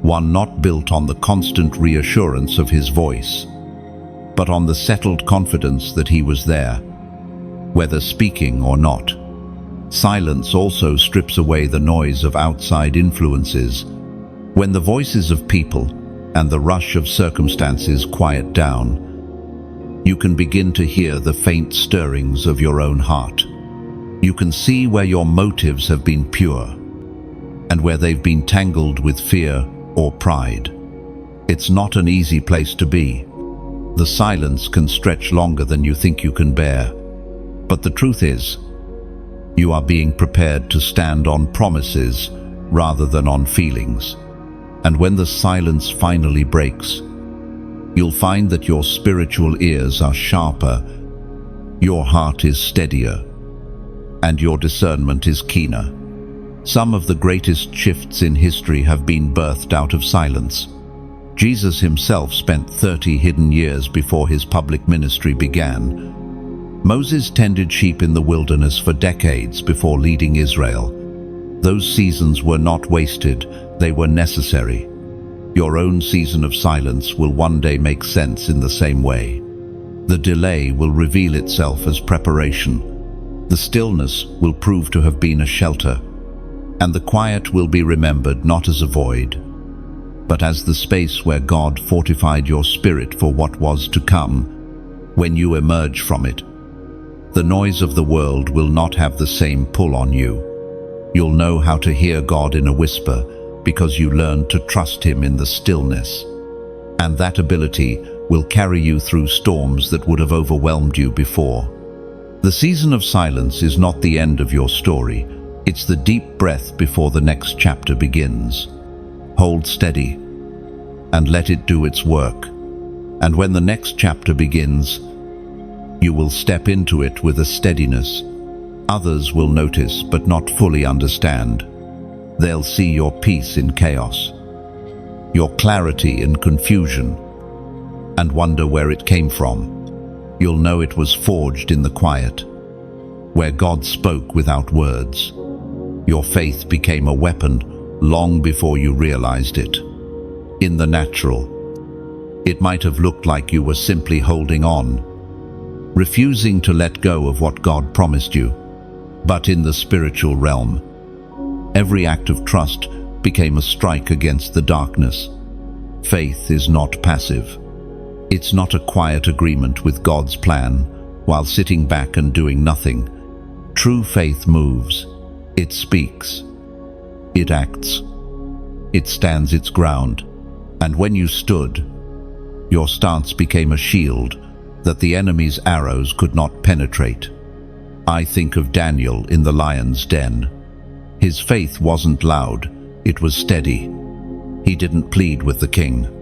one not built on the constant reassurance of His voice, but on the settled confidence that He was there, whether speaking or not. Silence also strips away the noise of outside influences. When the voices of people and the rush of circumstances quiet down, you can begin to hear the faint stirrings of your own heart. You can see where your motives have been pure and where they've been tangled with fear or pride. It's not an easy place to be. The silence can stretch longer than you think you can bear. But the truth is, you are being prepared to stand on promises rather than on feelings. And when the silence finally breaks, you'll find that your spiritual ears are sharper, your heart is steadier, and your discernment is keener. Some of the greatest shifts in history have been birthed out of silence. Jesus himself spent 30 hidden years before his public ministry began. Moses tended sheep in the wilderness for decades before leading Israel. Those seasons were not wasted, they were necessary. Your own season of silence will one day make sense in the same way. The delay will reveal itself as preparation. The stillness will prove to have been a shelter, and the quiet will be remembered not as a void, but as the space where God fortified your spirit for what was to come. When you emerge from it, the noise of the world will not have the same pull on you. You'll know how to hear God in a whisper because you learned to trust Him in the stillness. And that ability will carry you through storms that would have overwhelmed you before. The season of silence is not the end of your story. It's the deep breath before the next chapter begins. Hold steady and let it do its work. And when the next chapter begins, you will step into it with a steadiness. Others will notice but not fully understand. They'll see your peace in chaos, your clarity in confusion, and wonder where it came from. You'll know it was forged in the quiet, where God spoke without words. Your faith became a weapon long before you realized it. In the natural, it might have looked like you were simply holding on, refusing to let go of what God promised you. But in the spiritual realm, every act of trust became a strike against the darkness. Faith is not passive. It's not a quiet agreement with God's plan while sitting back and doing nothing. True faith moves. It speaks. It acts. It stands its ground. And when you stood, your stance became a shield that the enemy's arrows could not penetrate. I think of Daniel in the lion's den. His faith wasn't loud, it was steady. He didn't plead with the king.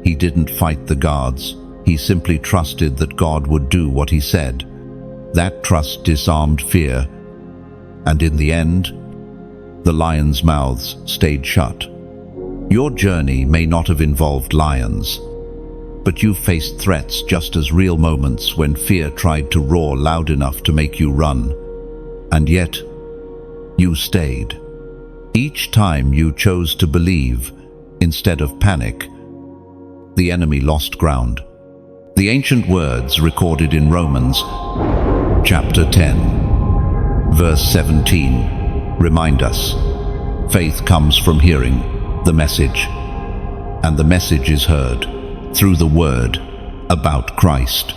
He didn't fight the guards. He simply trusted that God would do what He said. That trust disarmed fear, and in the end, the lions' mouths stayed shut. Your journey may not have involved lions, but you faced threats just as real moments when fear tried to roar loud enough to make you run. And yet, you stayed. Each time you chose to believe instead of panic, the enemy lost ground. The ancient words recorded in Romans chapter 10, verse 17, remind us, faith comes from hearing the message, and the message is heard through the word about Christ.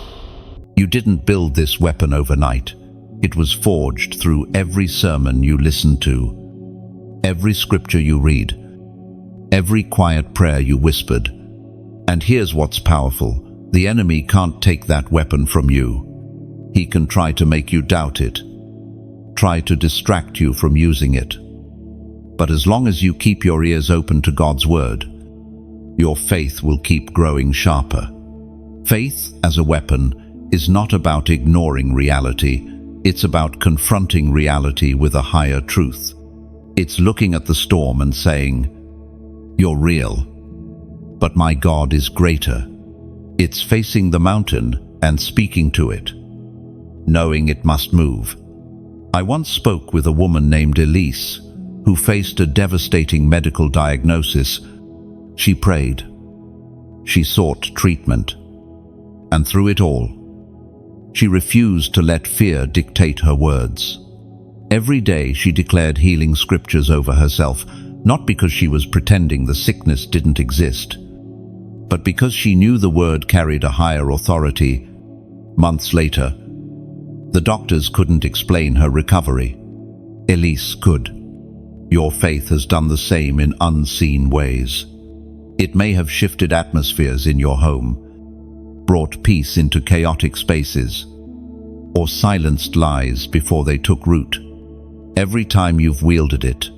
You didn't build this weapon overnight. It was forged through every sermon you listened to, every scripture you read, every quiet prayer you whispered. And here's what's powerful. The enemy can't take that weapon from you. He can try to make you doubt it, try to distract you from using it. But as long as you keep your ears open to God's word, your faith will keep growing sharper. Faith as a weapon is not about ignoring reality. It's about confronting reality with a higher truth. It's looking at the storm and saying, "You're real, but my God is greater." It's facing the mountain and speaking to it, knowing it must move. I once spoke with a woman named Elise, who faced a devastating medical diagnosis. She prayed. She sought treatment. And through it all, she refused to let fear dictate her words. Every day she declared healing scriptures over herself, not because she was pretending the sickness didn't exist, but because she knew the word carried a higher authority. Months later, the doctors couldn't explain her recovery. Elise could. Your faith has done the same in unseen ways. It may have shifted atmospheres in your home, brought peace into chaotic spaces, or silenced lies before they took root. Every time you've wielded it,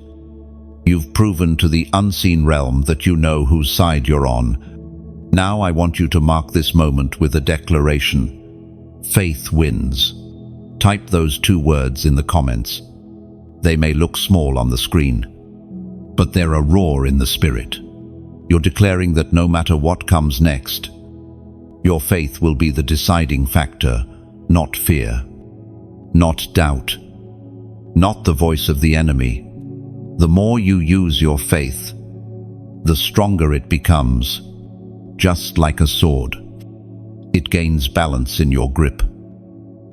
you've proven to the unseen realm that you know whose side you're on. Now I want you to mark this moment with a declaration. Faith wins. Type those 2 words in the comments. They may look small on the screen, but they're a roar in the spirit. You're declaring that no matter what comes next, your faith will be the deciding factor, not fear, not doubt, not the voice of the enemy. The more you use your faith, the stronger it becomes. Just like a sword, it gains balance in your grip.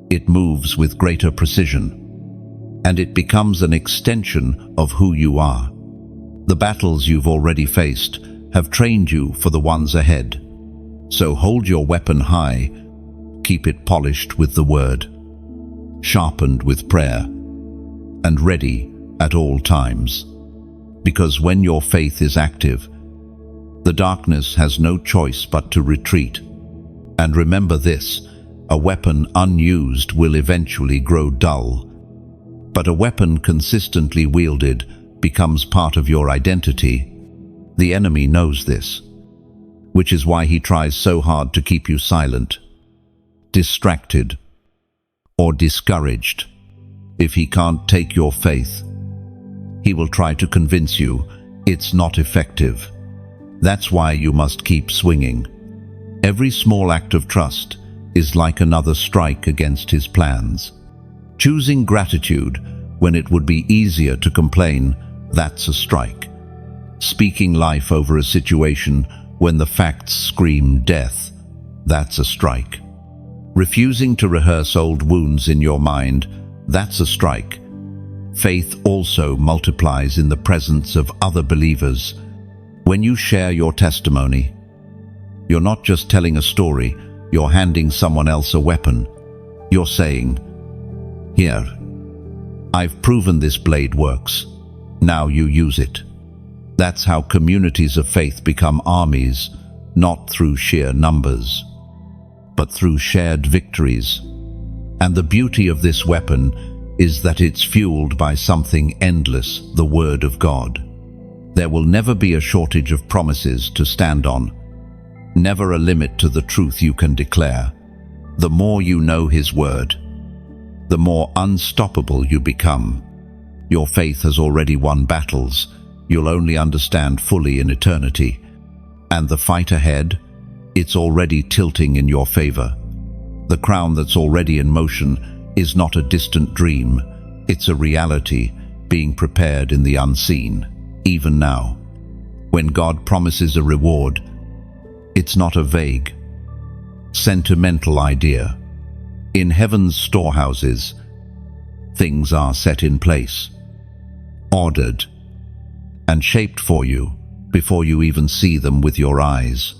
It moves with greater precision, and it becomes an extension of who you are. The battles you've already faced have trained you for the ones ahead. So hold your weapon high, keep it polished with the word, sharpened with prayer, and ready at all times. Because when your faith is active, the darkness has no choice but to retreat. And remember this, a weapon unused will eventually grow dull, but a weapon consistently wielded becomes part of your identity. The enemy knows this, which is why he tries so hard to keep you silent, distracted, or discouraged. If he can't take your faith, he will try to convince you it's not effective. That's why you must keep swinging. Every small act of trust is like another strike against his plans. Choosing gratitude when it would be easier to complain, that's a strike. Speaking life over a situation when the facts scream death, that's a strike. Refusing to rehearse old wounds in your mind, that's a strike. Faith also multiplies in the presence of other believers. When you share your testimony, you're not just telling a story, you're handing someone else a weapon. You're saying, "Here, I've proven this blade works. Now you use it." That's how communities of faith become armies, not through sheer numbers, but through shared victories. And the beauty of this weapon is that it's fueled by something endless, the Word of God. There will never be a shortage of promises to stand on, never a limit to the truth you can declare. The more you know His Word, the more unstoppable you become. Your faith has already won battles you'll only understand fully in eternity. And the fight ahead, it's already tilting in your favor. The crown that's already in motion is not a distant dream, it's a reality being prepared in the unseen, even now. When God promises a reward, it's not a vague, sentimental idea. In heaven's storehouses, things are set in place, ordered, and shaped for you before you even see them with your eyes.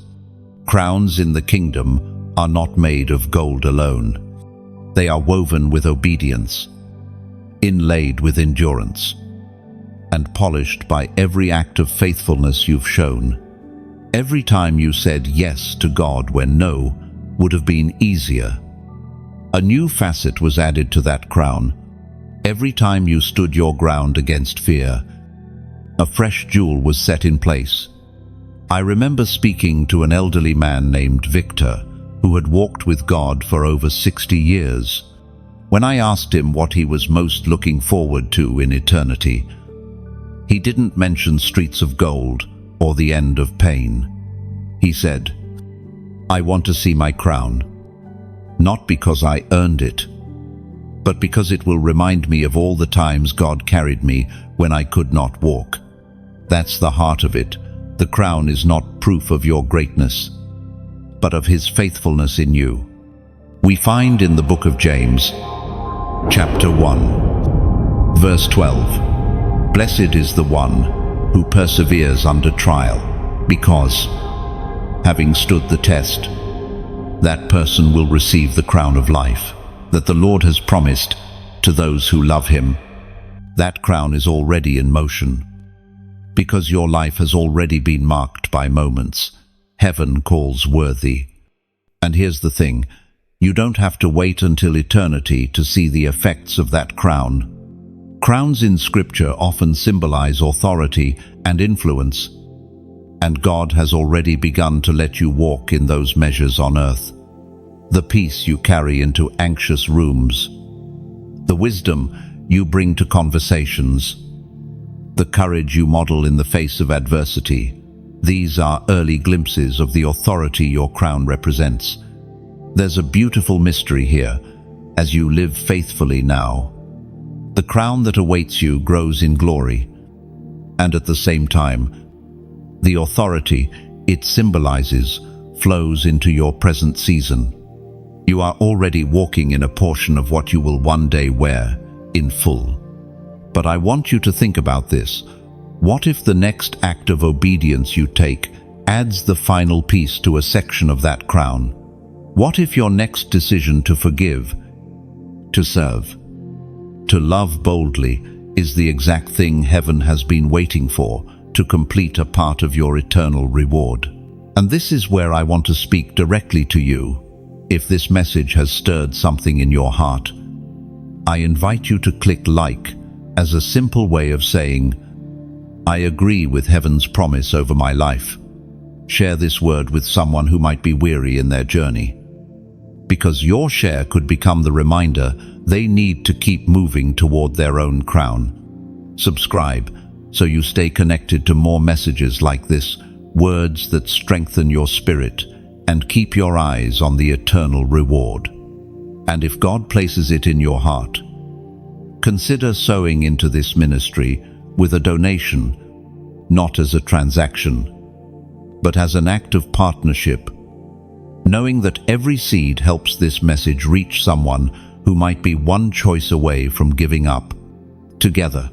Crowns in the kingdom are not made of gold alone. They are woven with obedience, inlaid with endurance, and polished by every act of faithfulness you've shown. Every time you said yes to God when no would have been easier, a new facet was added to that crown. Every time you stood your ground against fear, a fresh jewel was set in place. I remember speaking to an elderly man named Victor, who had walked with God for over 60 years. When I asked him what he was most looking forward to in eternity, he didn't mention streets of gold or the end of pain. He said, "I want to see my crown, not because I earned it, but because it will remind me of all the times God carried me when I could not walk." That's the heart of it. The crown is not proof of your greatness, but of His faithfulness in you. We find in the book of James, chapter 1, verse 12, "Blessed is the one who perseveres under trial, because, having stood the test, that person will receive the crown of life that the Lord has promised to those who love Him." That crown is already in motion, because your life has already been marked by moments heaven calls worthy. And here's the thing, you don't have to wait until eternity to see the effects of that crown. Crowns in Scripture often symbolize authority and influence, and God has already begun to let you walk in those measures on earth. The peace you carry into anxious rooms, the wisdom you bring to conversations, the courage you model in the face of adversity, these are early glimpses of the authority your crown represents. There's a beautiful mystery here as you live faithfully now. The crown that awaits you grows in glory, and at the same time, the authority it symbolizes flows into your present season. You are already walking in a portion of what you will one day wear in full. But I want you to think about this. What if the next act of obedience you take adds the final piece to a section of that crown. What if your next decision to forgive, to serve, to love boldly is the exact thing heaven has been waiting for to complete a part of your eternal reward? And this is where I want to speak directly to you. If this message has stirred something in your heart, I invite you to click like as a simple way of saying, I agree with heaven's promise over my life. Share this word with someone who might be weary in their journey, because your share could become the reminder they need to keep moving toward their own crown. Subscribe so you stay connected to more messages like this, words that strengthen your spirit and keep your eyes on the eternal reward. And if God places it in your heart, consider sowing into this ministry with a donation, not as a transaction, but as an act of partnership, knowing that every seed helps this message reach someone who might be one choice away from giving up. Together,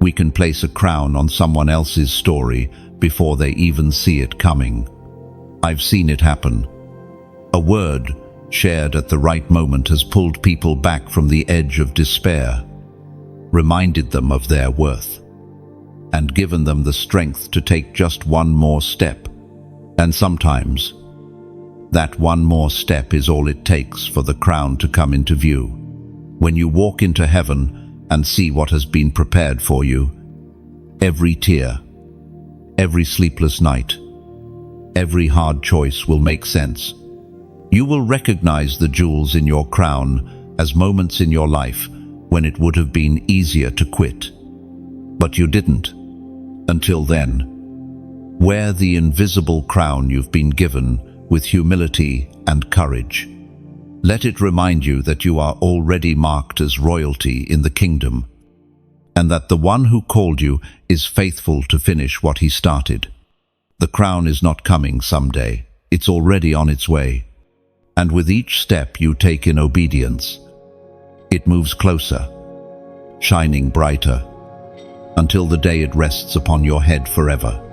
we can place a crown on someone else's story before they even see it coming. I've seen it happen. A word shared at the right moment has pulled people back from the edge of despair, reminded them of their worth, and given them the strength to take just one more step. And sometimes, that one more step is all it takes for the crown to come into view. When you walk into heaven and see what has been prepared for you, every tear, every sleepless night, every hard choice will make sense. You will recognize the jewels in your crown as moments in your life when it would have been easier to quit. But you didn't. Until then, wear the invisible crown you've been given with humility and courage. Let it remind you that you are already marked as royalty in the kingdom, and that the one who called you is faithful to finish what he started. The crown is not coming someday, it's already on its way. And with each step you take in obedience, it moves closer, shining brighter, until the day it rests upon your head forever.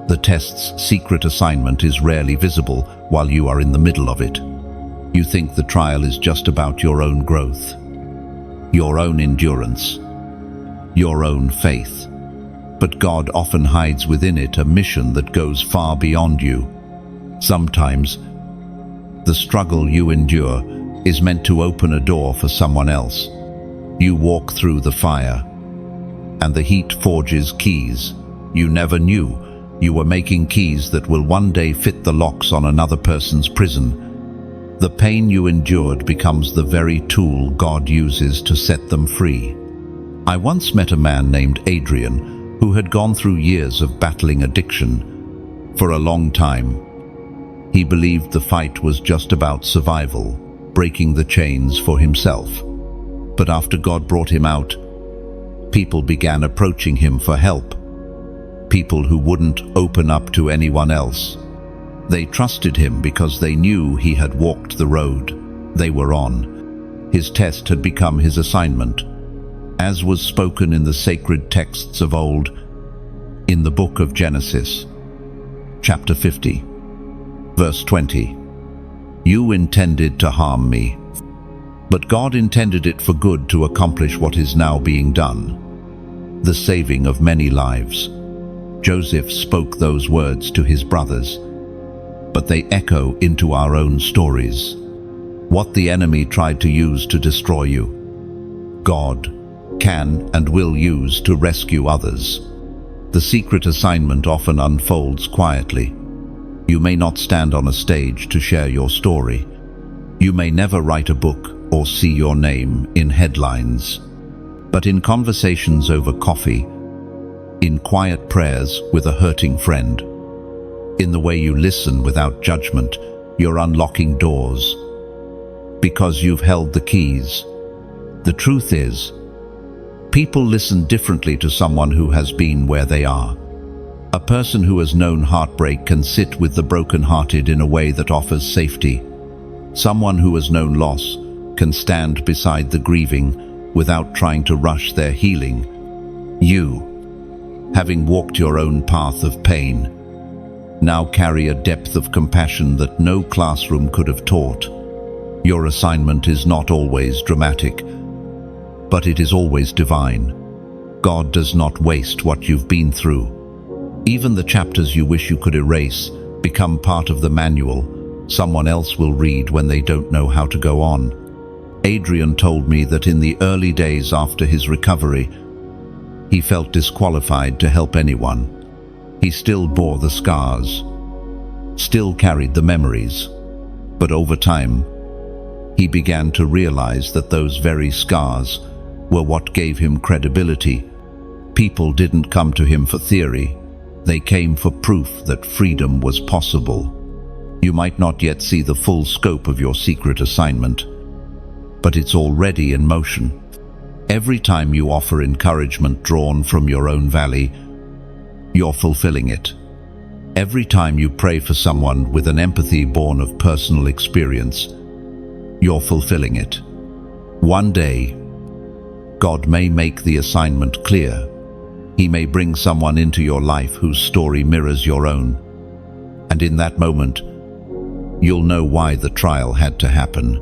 The test's secret assignment is rarely visible while you are in the middle of it. You think the trial is just about your own growth, your own endurance, your own faith. But God often hides within it a mission that goes far beyond you. Sometimes, the struggle you endure is meant to open a door for someone else. You walk through the fire, and the heat forges keys. You never knew you were making keys that will one day fit the locks on another person's prison. The pain you endured becomes the very tool God uses to set them free. I once met a man named Adrian who had gone through years of battling addiction. For a long time, he believed the fight was just about survival, breaking the chains for himself. But after God brought him out, people began approaching him for help. People who wouldn't open up to anyone else. They trusted him because they knew he had walked the road they were on. His test had become his assignment, as was spoken in the sacred texts of old, in the book of Genesis, chapter 50. Verse 20, you intended to harm me, but God intended it for good to accomplish what is now being done, the saving of many lives. Joseph spoke those words to his brothers, but they echo into our own stories. What the enemy tried to use to destroy you, God can and will use to rescue others. The secret assignment often unfolds quietly. You may not stand on a stage to share your story. You may never write a book or see your name in headlines. But in conversations over coffee, in quiet prayers with a hurting friend, in the way you listen without judgment, you're unlocking doors. Because you've held the keys. The truth is, people listen differently to someone who has been where they are. A person who has known heartbreak can sit with the brokenhearted in a way that offers safety. Someone who has known loss can stand beside the grieving without trying to rush their healing. You, having walked your own path of pain, now carry a depth of compassion that no classroom could have taught. Your assignment is not always dramatic, but it is always divine. God does not waste what you've been through. Even the chapters you wish you could erase become part of the manual someone else will read when they don't know how to go on. Adrian told me that in the early days after his recovery, he felt disqualified to help anyone. He still bore the scars, still carried the memories, but over time, he began to realize that those very scars were what gave him credibility. People didn't come to him for theory, they came for proof that freedom was possible. You might not yet see the full scope of your secret assignment, but it's already in motion. Every time you offer encouragement drawn from your own valley, you're fulfilling it. Every time you pray for someone with an empathy born of personal experience, you're fulfilling it. One day, God may make the assignment clear. He may bring someone into your life whose story mirrors your own. And in that moment, you'll know why the trial had to happen.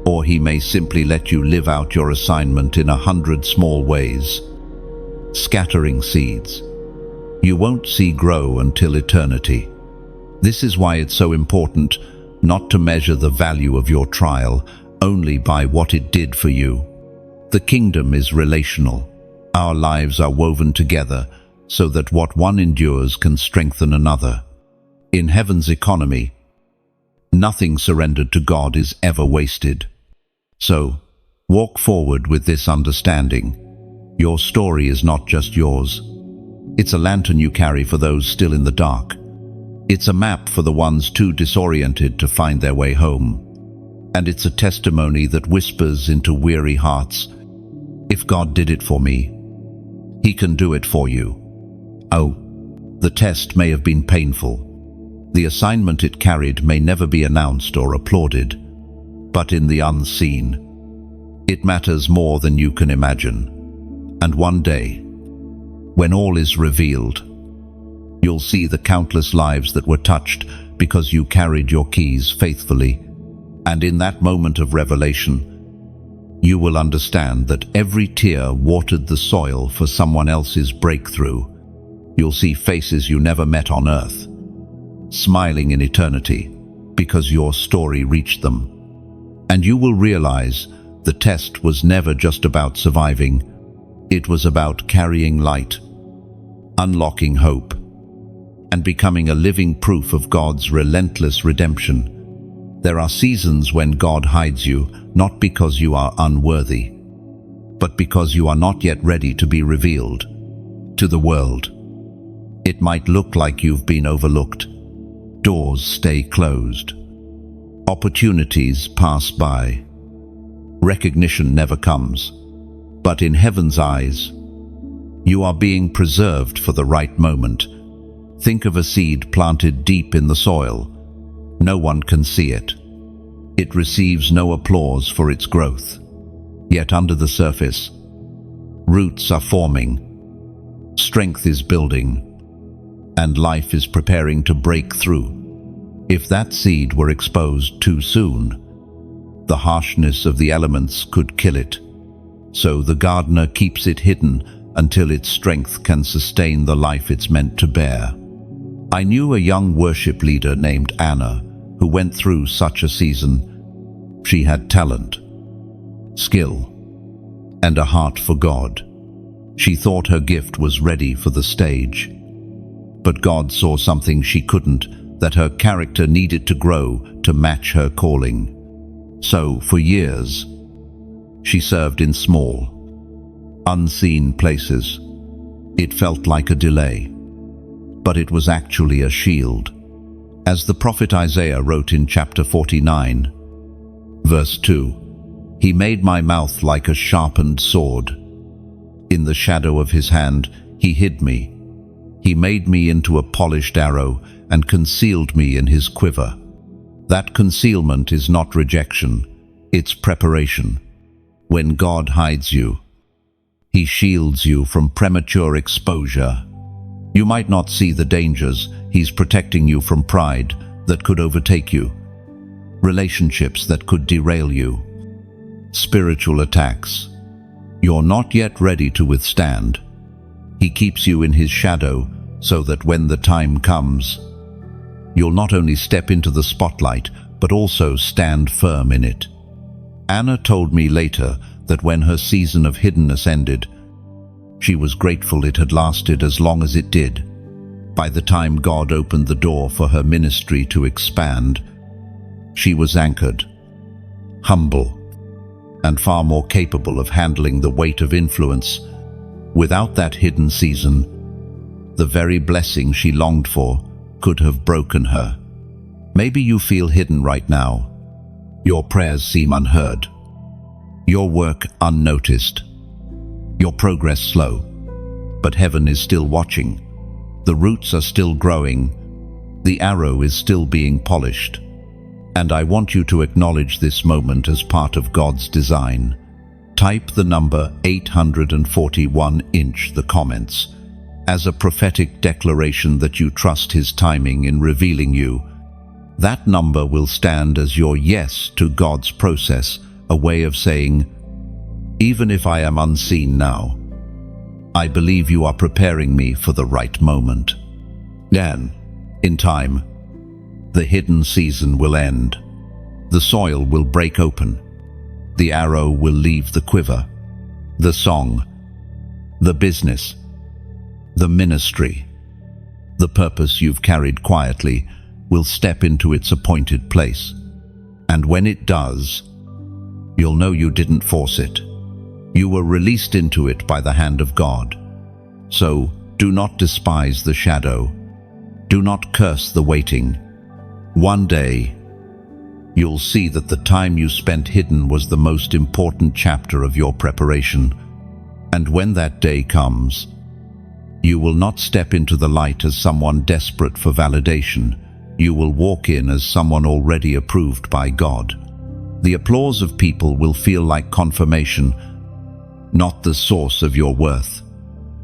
Or he may simply let you live out your assignment in 100 small ways, scattering seeds you won't see grow until eternity. This is why it's so important not to measure the value of your trial only by what it did for you. The kingdom is relational. Our lives are woven together so that what one endures can strengthen another. In heaven's economy, nothing surrendered to God is ever wasted. So, walk forward with this understanding. Your story is not just yours. It's a lantern you carry for those still in the dark. It's a map for the ones too disoriented to find their way home. And it's a testimony that whispers into weary hearts, if God did it for me, He can do it for you. Oh, the test may have been painful. The assignment it carried may never be announced or applauded. But in the unseen, it matters more than you can imagine. And one day, when all is revealed, you'll see the countless lives that were touched because you carried your keys faithfully. And in that moment of revelation, you will understand that every tear watered the soil for someone else's breakthrough. You'll see faces you never met on earth, smiling in eternity because your story reached them. And you will realize the test was never just about surviving. It was about carrying light, unlocking hope, and becoming a living proof of God's relentless redemption. There are seasons when God hides you, not because you are unworthy, but because you are not yet ready to be revealed to the world. It might look like you've been overlooked. Doors stay closed. Opportunities pass by. Recognition never comes. But in heaven's eyes, you are being preserved for the right moment. Think of a seed planted deep in the soil. No one can see it. It receives no applause for its growth. Yet under the surface, roots are forming, strength is building, and life is preparing to break through. If that seed were exposed too soon, the harshness of the elements could kill it. So the gardener keeps it hidden until its strength can sustain the life it's meant to bear. I knew a young worship leader named Anna who went through such a season. She had talent, skill, and a heart for God. She thought her gift was ready for the stage. But God saw something she couldn't, that her character needed to grow to match her calling. So, for years, she served in small, unseen places. It felt like a delay, but it was actually a shield. As the prophet Isaiah wrote in chapter 49, verse 2, "He made my mouth like a sharpened sword. In the shadow of his hand, he hid me. He made me into a polished arrow and concealed me in his quiver." That concealment is not rejection, it's preparation. When God hides you, He shields you from premature exposure. You might not see the dangers. He's protecting you from pride that could overtake you, relationships that could derail you, spiritual attacks you're not yet ready to withstand. He keeps you in his shadow so that when the time comes, you'll not only step into the spotlight, but also stand firm in it. Anna told me later that when her season of hiddenness ended, she was grateful it had lasted as long as it did. By the time God opened the door for her ministry to expand, she was anchored, humble, and far more capable of handling the weight of influence. Without that hidden season, the very blessing she longed for could have broken her. Maybe you feel hidden right now. Your prayers seem unheard, your work unnoticed, your progress slow. But heaven is still watching. The roots are still growing. The arrow is still being polished. And I want you to acknowledge this moment as part of God's design. Type the number 841 in the comments as a prophetic declaration that you trust His timing in revealing you. That number will stand as your yes to God's process, a way of saying, even if I am unseen now, I believe you are preparing me for the right moment. Then, in time, the hidden season will end. The soil will break open. The arrow will leave the quiver. The song, the business, the ministry, the purpose you've carried quietly will step into its appointed place. And when it does, you'll know you didn't force it. You were released into it by the hand of God. So, do not despise the shadow. Do not curse the waiting. One day, you'll see that the time you spent hidden was the most important chapter of your preparation. And when that day comes, you will not step into the light as someone desperate for validation. You will walk in as someone already approved by God. The applause of people will feel like confirmation, not the source of your worth.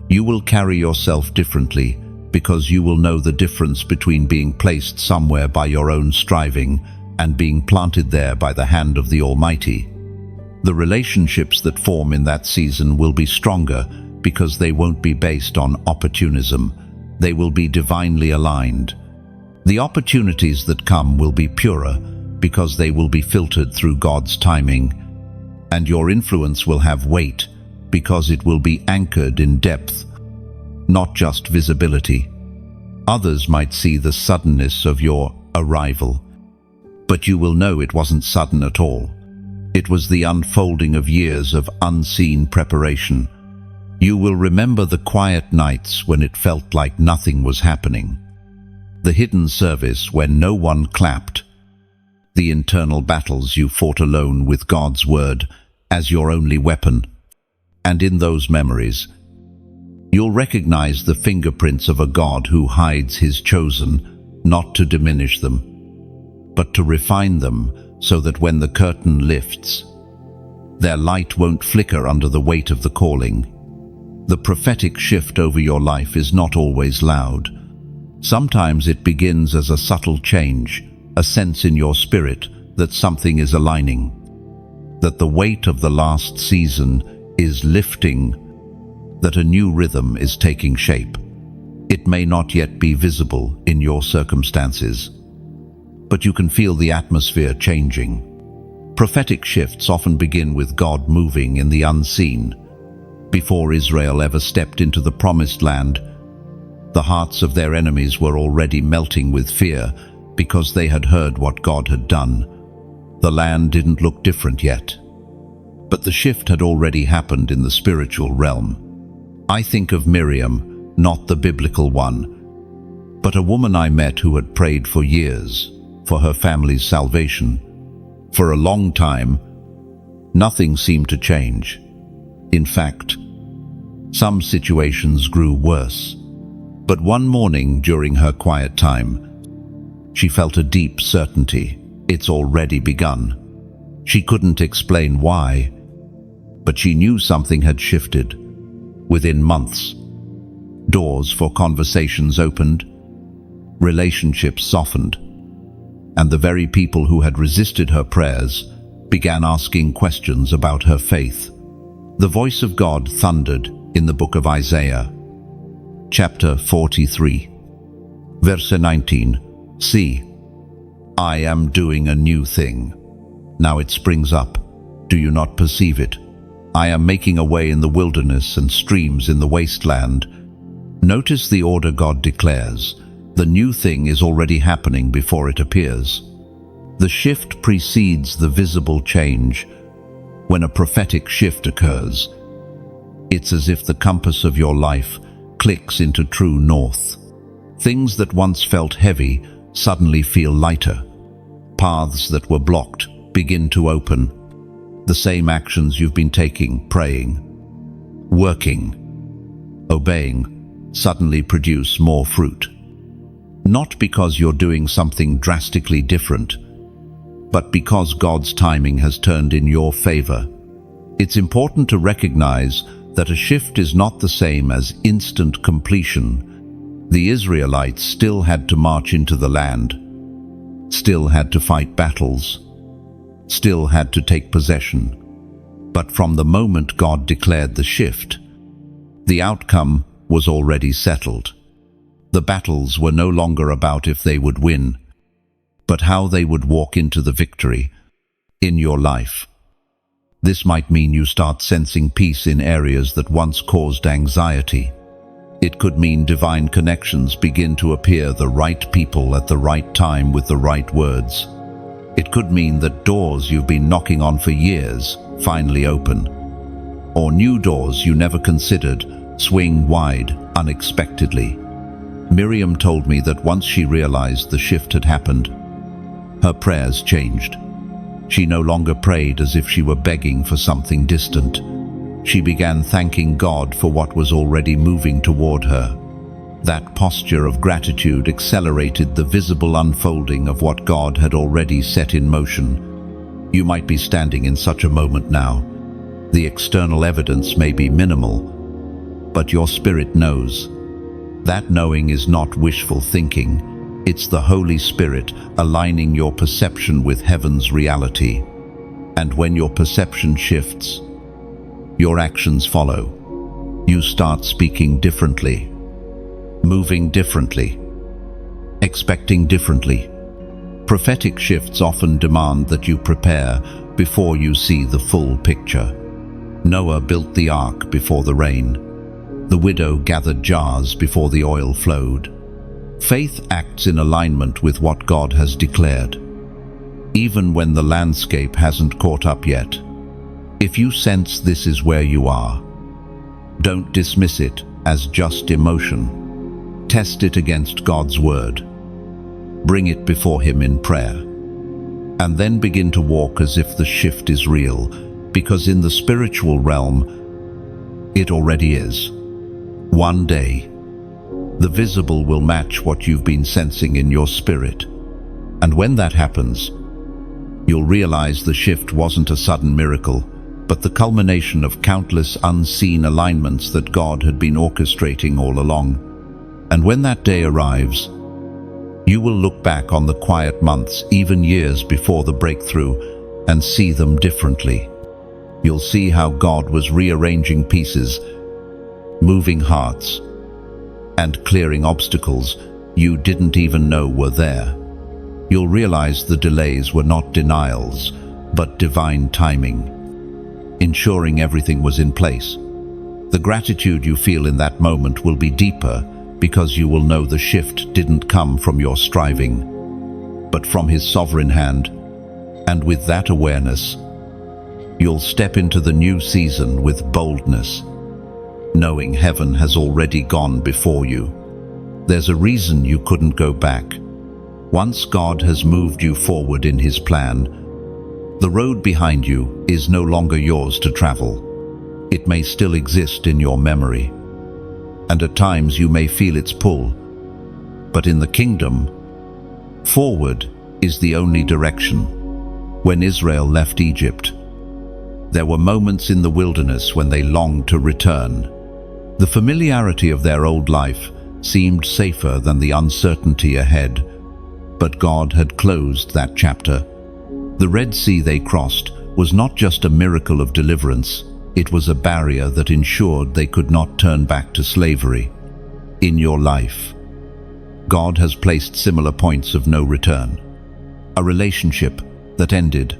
You will carry yourself differently because you will know the difference between being placed somewhere by your own striving and being planted there by the hand of the Almighty. The relationships that form in that season will be stronger because they won't be based on opportunism. They will be divinely aligned. The opportunities that come will be purer because they will be filtered through God's timing. And your influence will have weight because it will be anchored in depth, not just visibility. Others might see the suddenness of your arrival, but you will know it wasn't sudden at all. It was the unfolding of years of unseen preparation. You will remember the quiet nights when it felt like nothing was happening, the hidden service when no one clapped, the internal battles you fought alone with God's word as your only weapon. And in those memories, you'll recognize the fingerprints of a God who hides His chosen, not to diminish them, but to refine them so that when the curtain lifts, their light won't flicker under the weight of the calling. The prophetic shift over your life is not always loud. Sometimes it begins as a subtle change, a sense in your spirit that something is aligning, that the weight of the last season is lifting, that a new rhythm is taking shape. It may not yet be visible in your circumstances, but you can feel the atmosphere changing. Prophetic shifts often begin with God moving in the unseen. Before Israel ever stepped into the promised land, the hearts of their enemies were already melting with fear because they had heard what God had done. The land didn't look different yet, but the shift had already happened in the spiritual realm. I think of Miriam, not the biblical one, but a woman I met who had prayed for years for her family's salvation. For a long time, nothing seemed to change. In fact, some situations grew worse. But one morning during her quiet time, she felt a deep certainty. It's already begun. She couldn't explain why, but she knew something had shifted. Within months, Doors for conversations opened, relationships softened, and the very people who had resisted her prayers began asking questions about her faith. The voice of God thundered in the book of Isaiah, chapter 43, verse 19. See, I am doing a new thing. Now it springs up. Do you not perceive it? I am making a way in the wilderness and streams in the wasteland. Notice the order God declares. The new thing is already happening before it appears. The shift precedes the visible change. When a prophetic shift occurs, it's as if the compass of your life clicks into true north. Things that once felt heavy suddenly feel lighter. Paths that were blocked begin to open. The same actions you've been taking, praying, working, obeying, suddenly produce more fruit. Not because you're doing something drastically different, but because God's timing has turned in your favor. It's important to recognize that a shift is not the same as instant completion. The Israelites still had to march into the land, still had to fight battles, still had to take possession. But from the moment God declared the shift, the outcome was already settled. The battles were no longer about if they would win, but how they would walk into the victory in your life. This might mean you start sensing peace in areas that once caused anxiety. It could mean divine connections begin to appear, the right people at the right time with the right words. It could mean that doors you've been knocking on for years finally open, or new doors you never considered swing wide unexpectedly. Miriam told me that once she realized the shift had happened, her prayers changed. She no longer prayed as if she were begging for something distant. She began thanking God for what was already moving toward her. That posture of gratitude accelerated the visible unfolding of what God had already set in motion. You might be standing in such a moment now. The external evidence may be minimal, but your spirit knows. That knowing is not wishful thinking. It's the Holy Spirit aligning your perception with heaven's reality. And when your perception shifts, your actions follow. You start speaking differently, moving differently, expecting differently. Prophetic shifts often demand that you prepare before you see the full picture. Noah built the ark before the rain. The widow gathered jars before the oil flowed. Faith acts in alignment with what God has declared, even when the landscape hasn't caught up yet. If you sense this is where you are, don't dismiss it as just emotion. Test it against God's word. Bring it before Him in prayer. And then begin to walk as if the shift is real, because in the spiritual realm, it already is. One day, the visible will match what you've been sensing in your spirit. And when that happens, you'll realize the shift wasn't a sudden miracle, but the culmination of countless unseen alignments that God had been orchestrating all along. And when that day arrives, you will look back on the quiet months, even years before the breakthrough, and see them differently. You'll see how God was rearranging pieces, moving hearts, and clearing obstacles you didn't even know were there. You'll realize the delays were not denials, but divine timing, ensuring everything was in place. The gratitude you feel in that moment will be deeper, because you will know the shift didn't come from your striving, but from His sovereign hand. And with that awareness, you'll step into the new season with boldness, knowing heaven has already gone before you. There's a reason you couldn't go back. Once God has moved you forward in His plan, the road behind you is no longer yours to travel. It may still exist in your memory, and at times you may feel its pull. But in the kingdom, forward is the only direction. When Israel left Egypt, there were moments in the wilderness when they longed to return. The familiarity of their old life seemed safer than the uncertainty ahead, but God had closed that chapter. The Red Sea they crossed was not just a miracle of deliverance, it was a barrier that ensured they could not turn back to slavery. In your life, God has placed similar points of no return. A relationship that ended.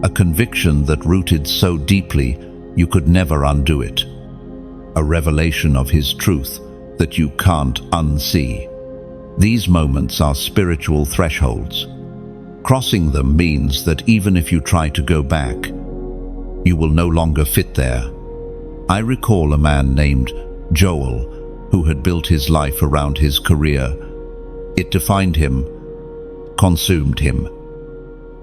A conviction that rooted so deeply you could never undo it. A revelation of His truth that you can't unsee. These moments are spiritual thresholds. Crossing them means that even if you try to go back, you will no longer fit there. I recall a man named Joel who had built his life around his career. It defined him, consumed him,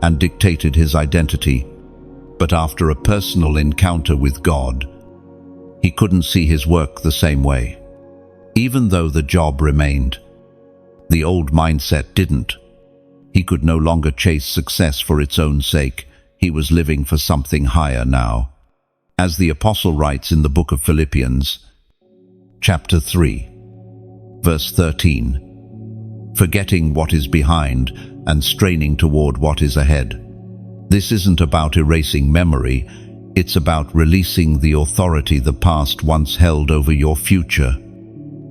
and dictated his identity. But after a personal encounter with God, he couldn't see his work the same way. Even though the job remained, the old mindset didn't. He could no longer chase success for its own sake. He was living for something higher now. As the apostle writes in the book of Philippians, chapter 3, verse 13, forgetting what is behind and straining toward what is ahead. This isn't about erasing memory, it's about releasing the authority the past once held over your future.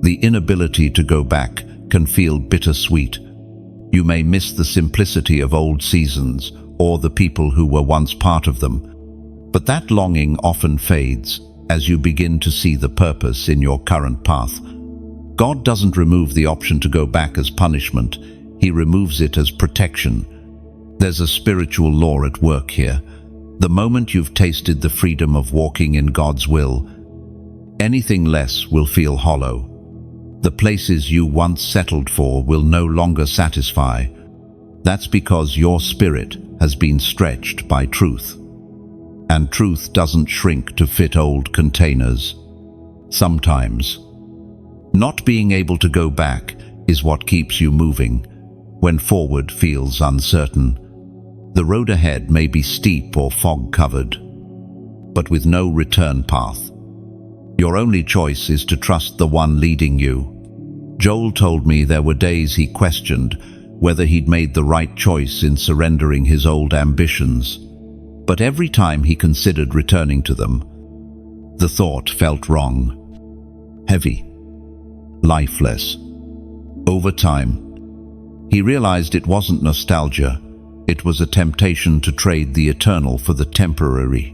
The inability to go back can feel bittersweet. You may miss the simplicity of old seasons or the people who were once part of them, but that longing often fades as you begin to see the purpose in your current path. God doesn't remove the option to go back as punishment, He removes it as protection. There's a spiritual law at work here. The moment you've tasted the freedom of walking in God's will, anything less will feel hollow. The places you once settled for will no longer satisfy. That's because your spirit has been stretched by truth. And truth doesn't shrink to fit old containers. Sometimes, not being able to go back is what keeps you moving when forward feels uncertain. The road ahead may be steep or fog-covered, but with no return path. Your only choice is to trust the one leading you. Joel told me there were days he questioned whether he'd made the right choice in surrendering his old ambitions. But every time he considered returning to them, the thought felt wrong, heavy, lifeless. Over time, he realized it wasn't nostalgia, it was a temptation to trade the eternal for the temporary.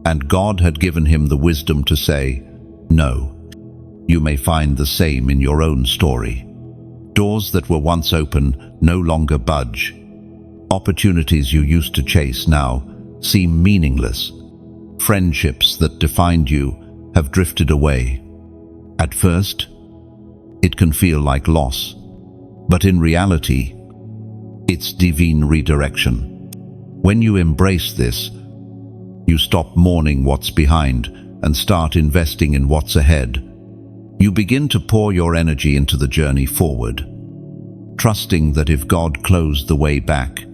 And God had given him the wisdom to say, no. You may find the same in your own story. Doors that were once open no longer budge. Opportunities you used to chase now seem meaningless. Friendships that defined you have drifted away. At first, it can feel like loss, but in reality, it's divine redirection. When you embrace this, you stop mourning what's behind and start investing in what's ahead. You begin to pour your energy into the journey forward, trusting that if God closed the way back,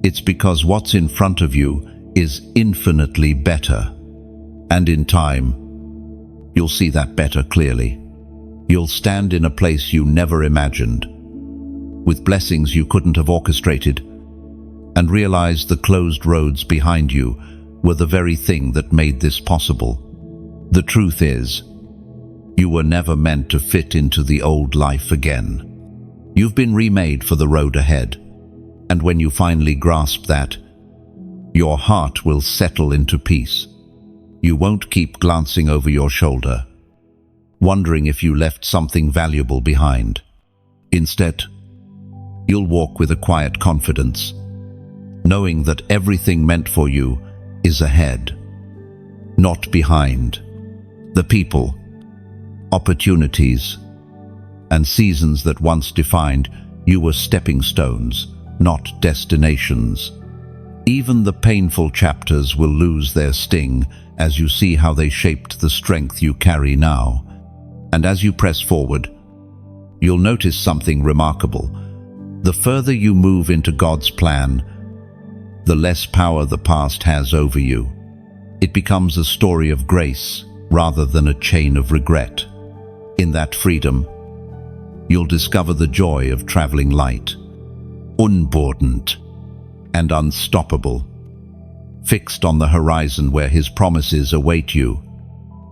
it's because what's in front of you is infinitely better. And in time, you'll see that better clearly. You'll stand in a place you never imagined, with blessings you couldn't have orchestrated, and realize the closed roads behind you were the very thing that made this possible. The truth is, you were never meant to fit into the old life again. You've been remade for the road ahead, and when you finally grasp that, your heart will settle into peace. You won't keep glancing over your shoulder, wondering if you left something valuable behind. Instead, you'll walk with a quiet confidence, knowing that everything meant for you is ahead, not behind. The people, opportunities, and seasons that once defined you were stepping stones, not destinations. Even the painful chapters will lose their sting as you see how they shaped the strength you carry now. And as you press forward, you'll notice something remarkable. The further you move into God's plan, the less power the past has over you. It becomes a story of grace, rather than a chain of regret. In that freedom, you'll discover the joy of traveling light, unburdened and unstoppable, fixed on the horizon where His promises await you.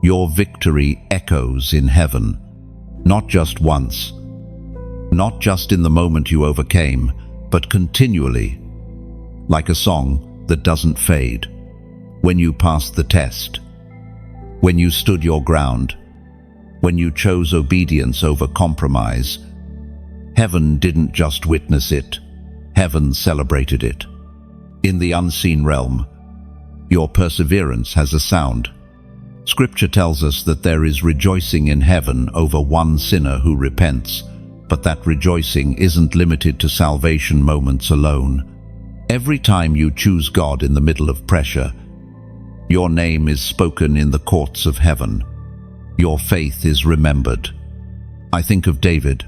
Your victory echoes in heaven, not just once, not just in the moment you overcame, but continually, like a song that doesn't fade. When you passed the test, when you stood your ground, when you chose obedience over compromise, heaven didn't just witness it, heaven celebrated it. In the unseen realm, your perseverance has a sound. Scripture tells us that there is rejoicing in heaven over one sinner who repents, but that rejoicing isn't limited to salvation moments alone. Every time you choose God in the middle of pressure, your name is spoken in the courts of heaven. Your faith is remembered. I think of David,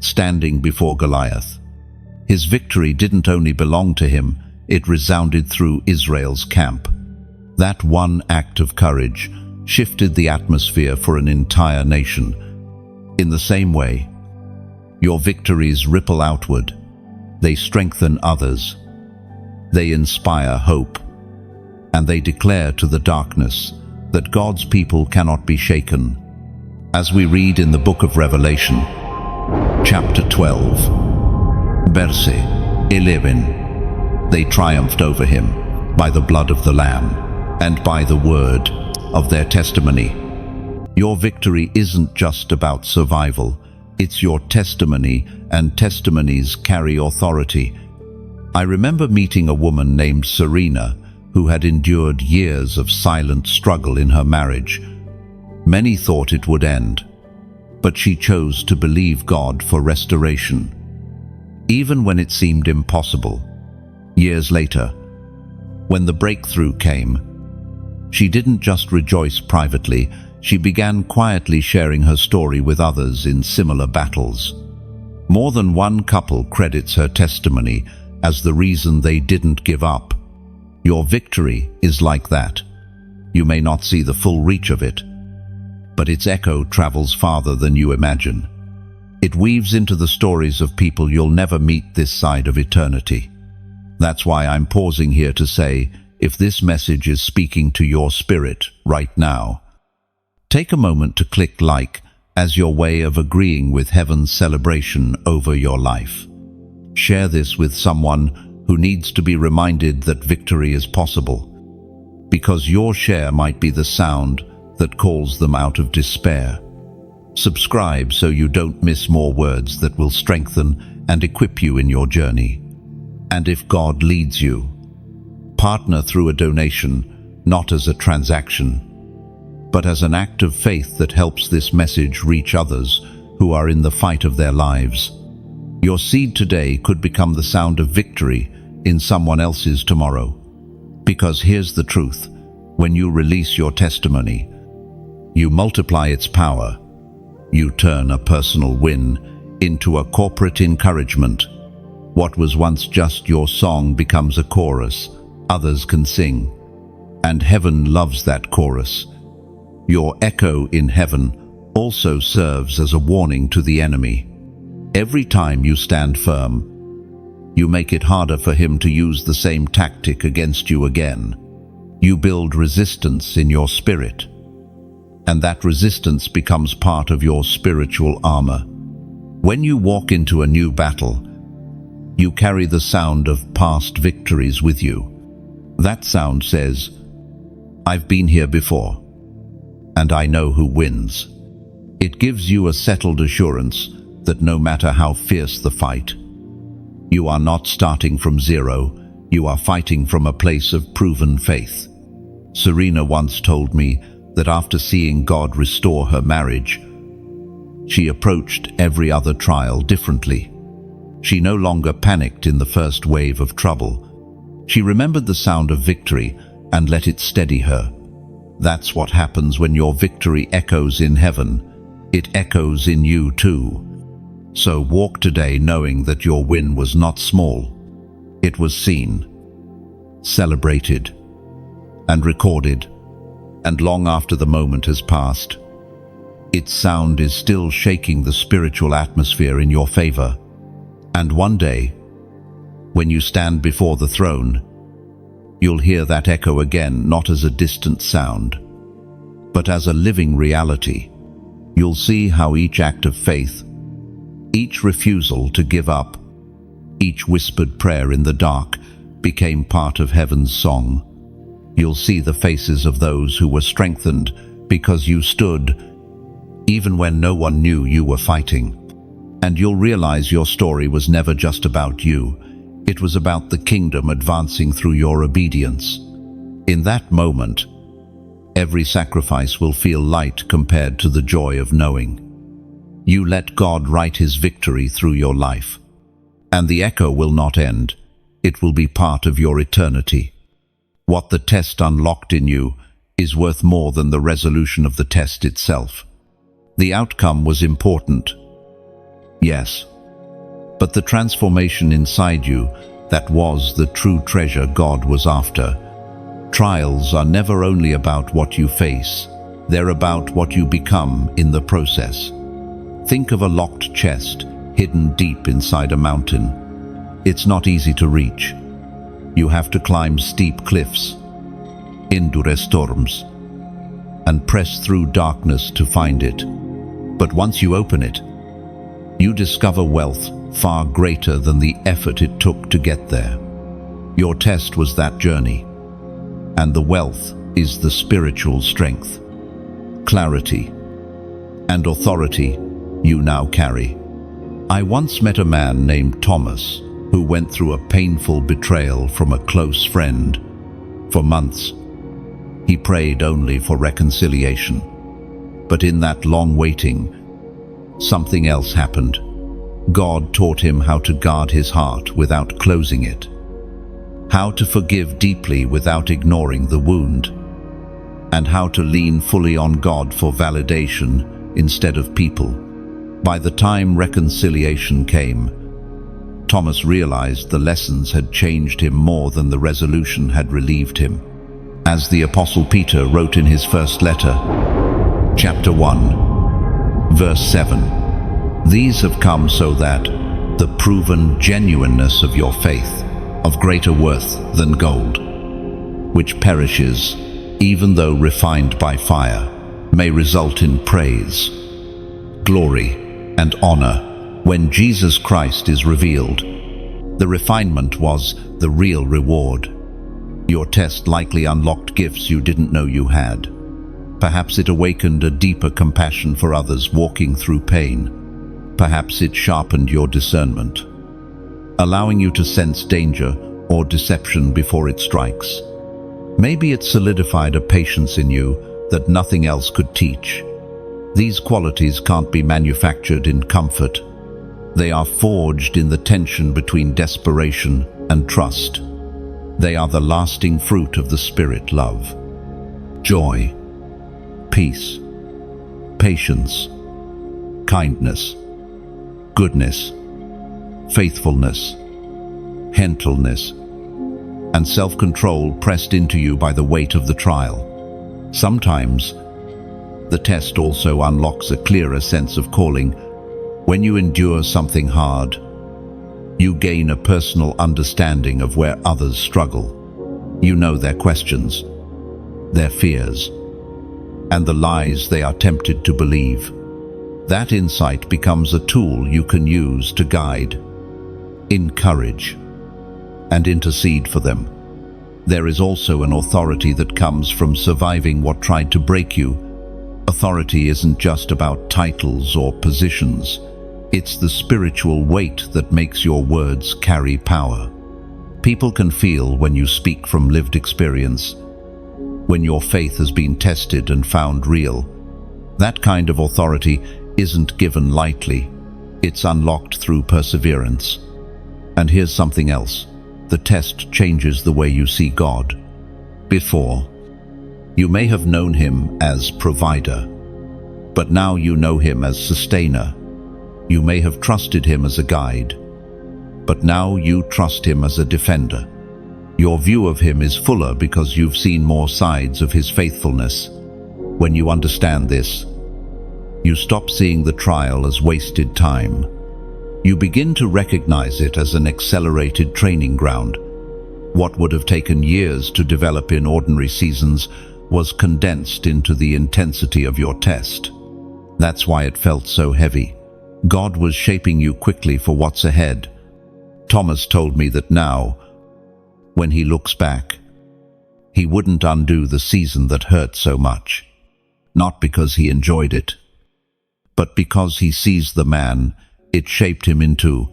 standing before Goliath. His victory didn't only belong to him, it resounded through Israel's camp. That one act of courage shifted the atmosphere for an entire nation. In the same way, your victories ripple outward. They strengthen others. They inspire hope. And they declare to the darkness that God's people cannot be shaken. As we read in the book of Revelation, chapter 12, verse 11, they triumphed over him by the blood of the Lamb and by the word of their testimony. Your victory isn't just about survival, it's your testimony, and testimonies carry authority. I remember meeting a woman named Serena who had endured years of silent struggle in her marriage. Many thought it would end, but she chose to believe God for restoration, even when it seemed impossible. Years later, when the breakthrough came, she didn't just rejoice privately, she began quietly sharing her story with others in similar battles. More than one couple credits her testimony as the reason they didn't give up. Your victory is like that. You may not see the full reach of it, but its echo travels farther than you imagine. It weaves into the stories of people you'll never meet this side of eternity. That's why I'm pausing here to say, if this message is speaking to your spirit right now, take a moment to click like as your way of agreeing with heaven's celebration over your life. Share this with someone who needs to be reminded that victory is possible, because your share might be the sound that calls them out of despair. Subscribe so you don't miss more words that will strengthen and equip you in your journey. And if God leads you, partner through a donation, not as a transaction, but as an act of faith that helps this message reach others who are in the fight of their lives. Your seed today could become the sound of victory in someone else's tomorrow. Because here's the truth, when you release your testimony, you multiply its power. You turn a personal win into a corporate encouragement. What was once just your song becomes a chorus others can sing, and heaven loves that chorus. Your echo in heaven also serves as a warning to the enemy. Every time you stand firm, you make it harder for him to use the same tactic against you again. You build resistance in your spirit, and that resistance becomes part of your spiritual armor. When you walk into a new battle, you carry the sound of past victories with you. That sound says, I've been here before, and I know who wins. It gives you a settled assurance that no matter how fierce the fight, you are not starting from zero, you are fighting from a place of proven faith. Serena once told me that after seeing God restore her marriage, she approached every other trial differently. She no longer panicked in the first wave of trouble. She remembered the sound of victory and let it steady her. That's what happens when your victory echoes in heaven. It echoes in you too. So walk today knowing that your win was not small. It was seen, celebrated, and recorded. And long after the moment has passed, its sound is still shaking the spiritual atmosphere in your favor. And one day, when you stand before the throne, you'll hear that echo again, not as a distant sound, but as a living reality. You'll see how each act of faith, each refusal to give up, each whispered prayer in the dark became part of heaven's song. You'll see the faces of those who were strengthened because you stood, even when no one knew you were fighting. And you'll realize your story was never just about you. It was about the kingdom advancing through your obedience. In that moment, every sacrifice will feel light compared to the joy of knowing you let God write his victory through your life. And the echo will not end. It will be part of your eternity. What the test unlocked in you is worth more than the resolution of the test itself. The outcome was important, yes, but the transformation inside you, that was the true treasure God was after. Trials are never only about what you face, they're about what you become in the process. Think of a locked chest hidden deep inside a mountain. It's not easy to reach. You have to climb steep cliffs, endure storms, and press through darkness to find it. But once you open it, you discover wealth far greater than the effort it took to get there. Your test was that journey, and the wealth is the spiritual strength, clarity, and authority you now carry. I once met a man named Thomas who went through a painful betrayal from a close friend. For months, he prayed only for reconciliation. But in that long waiting, something else happened. God taught him how to guard his heart without closing it, how to forgive deeply without ignoring the wound, and how to lean fully on God for validation instead of people. By the time reconciliation came, Thomas realized the lessons had changed him more than the resolution had relieved him. As the Apostle Peter wrote in his first letter, chapter 1, verse 7, "These have come so that the proven genuineness of your faith, of greater worth than gold, which perishes, even though refined by fire, may result in praise, glory, and honor when Jesus Christ is revealed." The refinement was the real reward. Your test likely unlocked gifts you didn't know you had. Perhaps it awakened a deeper compassion for others walking through pain. Perhaps it sharpened your discernment, allowing you to sense danger or deception before it strikes. Maybe it solidified a patience in you that nothing else could teach. These qualities can't be manufactured in comfort. They are forged in the tension between desperation and trust. They are the lasting fruit of the Spirit: love, joy, peace, patience, kindness, goodness, faithfulness, gentleness, and self-control pressed into you by the weight of the trial. Sometimes, the test also unlocks a clearer sense of calling. When you endure something hard, you gain a personal understanding of where others struggle. You know their questions, their fears, and the lies they are tempted to believe. That insight becomes a tool you can use to guide, encourage, and intercede for them. There is also an authority that comes from surviving what tried to break you. Authority isn't just about titles or positions. It's the spiritual weight that makes your words carry power. People can feel when you speak from lived experience, when your faith has been tested and found real. That kind of authority isn't given lightly. It's unlocked through perseverance. And here's something else. The test changes the way you see God. Before, you may have known him as provider, but now you know him as sustainer. You may have trusted him as a guide, but now you trust him as a defender. Your view of him is fuller because you've seen more sides of his faithfulness. When you understand this, you stop seeing the trial as wasted time. You begin to recognize it as an accelerated training ground. What would have taken years to develop in ordinary seasons was condensed into the intensity of your test. That's why it felt so heavy. God was shaping you quickly for what's ahead. Thomas told me that now, when he looks back, he wouldn't undo the season that hurt so much. Not because he enjoyed it, but because he sees the man it shaped him into.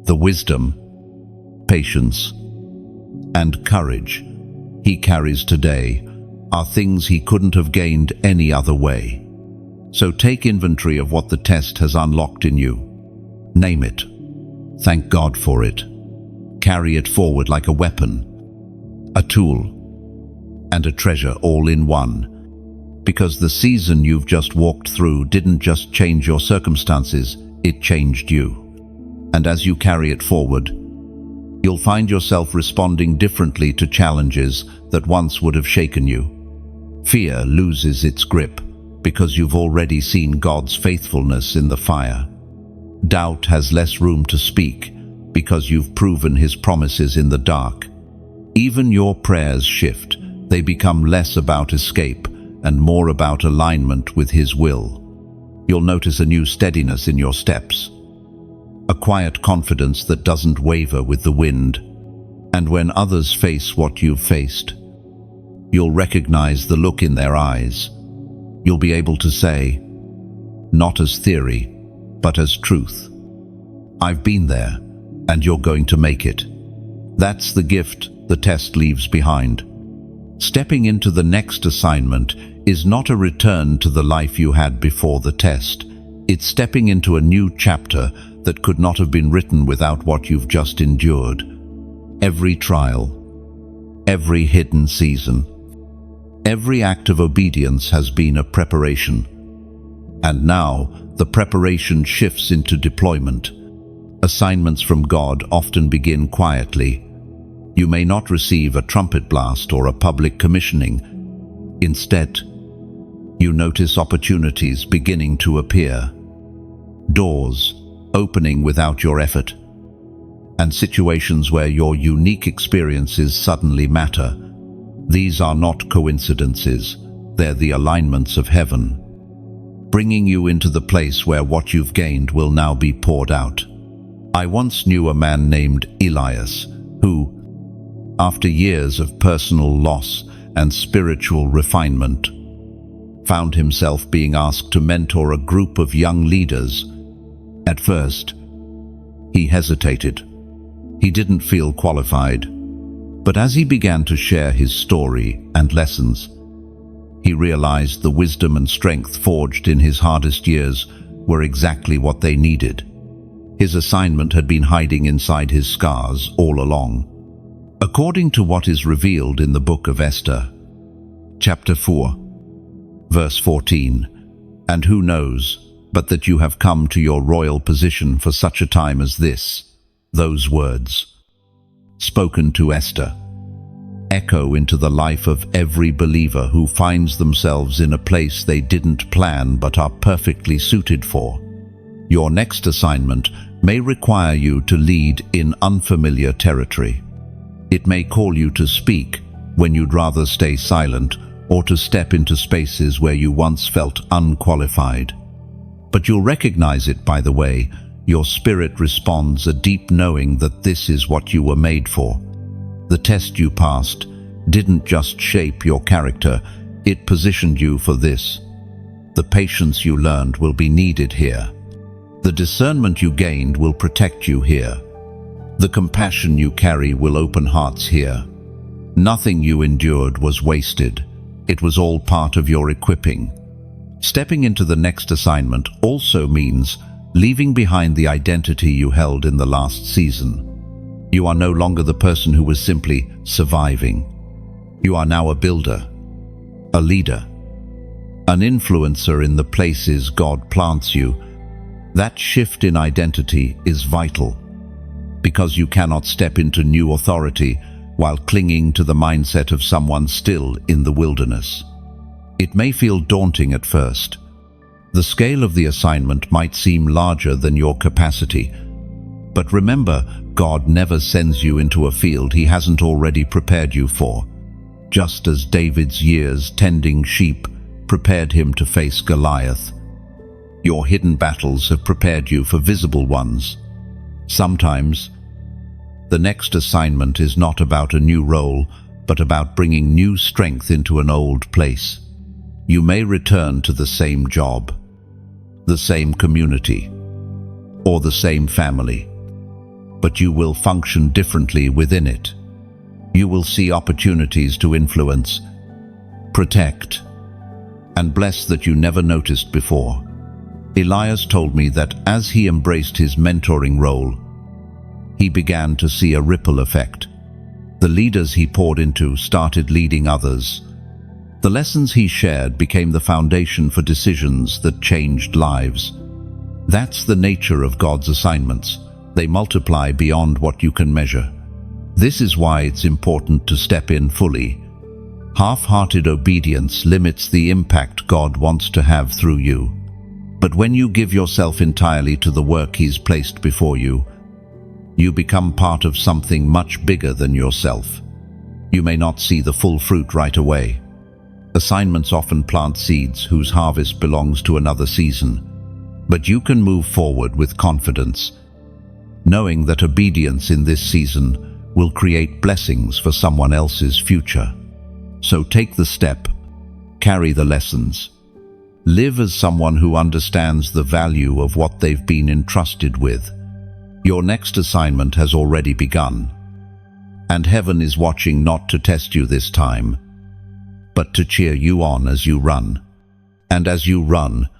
The wisdom, patience, and courage he carries today are things he couldn't have gained any other way. So take inventory of what the test has unlocked in you. Name it. Thank God for it. Carry it forward like a weapon, a tool, and a treasure all in one. Because the season you've just walked through didn't just change your circumstances, it changed you. And as you carry it forward, you'll find yourself responding differently to challenges that once would have shaken you. Fear loses its grip because you've already seen God's faithfulness in the fire. Doubt has less room to speak because you've proven his promises in the dark. Even your prayers shift. They become less about escape and more about alignment with his will. You'll notice a new steadiness in your steps, a quiet confidence that doesn't waver with the wind. And when others face what you've faced, you'll recognize the look in their eyes. You'll be able to say, not as theory, but as truth, I've been there, and you're going to make it. That's the gift the test leaves behind. Stepping into the next assignment is not a return to the life you had before the test. It's stepping into a new chapter that could not have been written without what you've just endured. Every trial, every hidden season, every act of obedience has been a preparation. And now, the preparation shifts into deployment. Assignments from God often begin quietly. You may not receive a trumpet blast or a public commissioning. Instead, you notice opportunities beginning to appear, doors opening without your effort, and situations where your unique experiences suddenly matter. These are not coincidences, they're the alignments of heaven, bringing you into the place where what you've gained will now be poured out. I once knew a man named Elias who, after years of personal loss and spiritual refinement, found himself being asked to mentor a group of young leaders. At first, he hesitated. He didn't feel qualified. But as he began to share his story and lessons, he realized the wisdom and strength forged in his hardest years were exactly what they needed. His assignment had been hiding inside his scars all along. According to what is revealed in the book of Esther, chapter 4, verse 14, and who knows but that you have come to your royal position for such a time as this. Those words, spoken to Esther, echo into the life of every believer who finds themselves in a place they didn't plan but are perfectly suited for. Your next assignment may require you to lead in unfamiliar territory. It may call you to speak when you'd rather stay silent, or to step into spaces where you once felt unqualified. But you'll recognize it by the way your spirit responds, a deep knowing that this is what you were made for. The test you passed didn't just shape your character, it positioned you for this. The patience you learned will be needed here. The discernment you gained will protect you here. The compassion you carry will open hearts here. Nothing you endured was wasted. It was all part of your equipping. Stepping into the next assignment also means leaving behind the identity you held in the last season. You are no longer the person who was simply surviving. You are now a builder, a leader, an influencer in the places God plants you. That shift in identity is vital, because you cannot step into new authority while clinging to the mindset of someone still in the wilderness. It may feel daunting at first. The scale of the assignment might seem larger than your capacity. But remember, God never sends you into a field He hasn't already prepared you for. Just as David's years tending sheep prepared him to face Goliath, your hidden battles have prepared you for visible ones. Sometimes, the next assignment is not about a new role, but about bringing new strength into an old place. You may return to the same job, the same community, or the same family, but you will function differently within it. You will see opportunities to influence, protect, and bless that you never noticed before. Elias told me that as he embraced his mentoring role, he began to see a ripple effect. The leaders he poured into started leading others. The lessons he shared became the foundation for decisions that changed lives. That's the nature of God's assignments. They multiply beyond what you can measure. This is why it's important to step in fully. Half-hearted obedience limits the impact God wants to have through you. But when you give yourself entirely to the work He's placed before you, you become part of something much bigger than yourself. You may not see the full fruit right away. Assignments often plant seeds whose harvest belongs to another season. But you can move forward with confidence, knowing that obedience in this season will create blessings for someone else's future. So take the step, carry the lessons. Live as someone who understands the value of what they've been entrusted with. Your next assignment has already begun, and heaven is watching not to test you this time, but to cheer you on as you run. And as you run,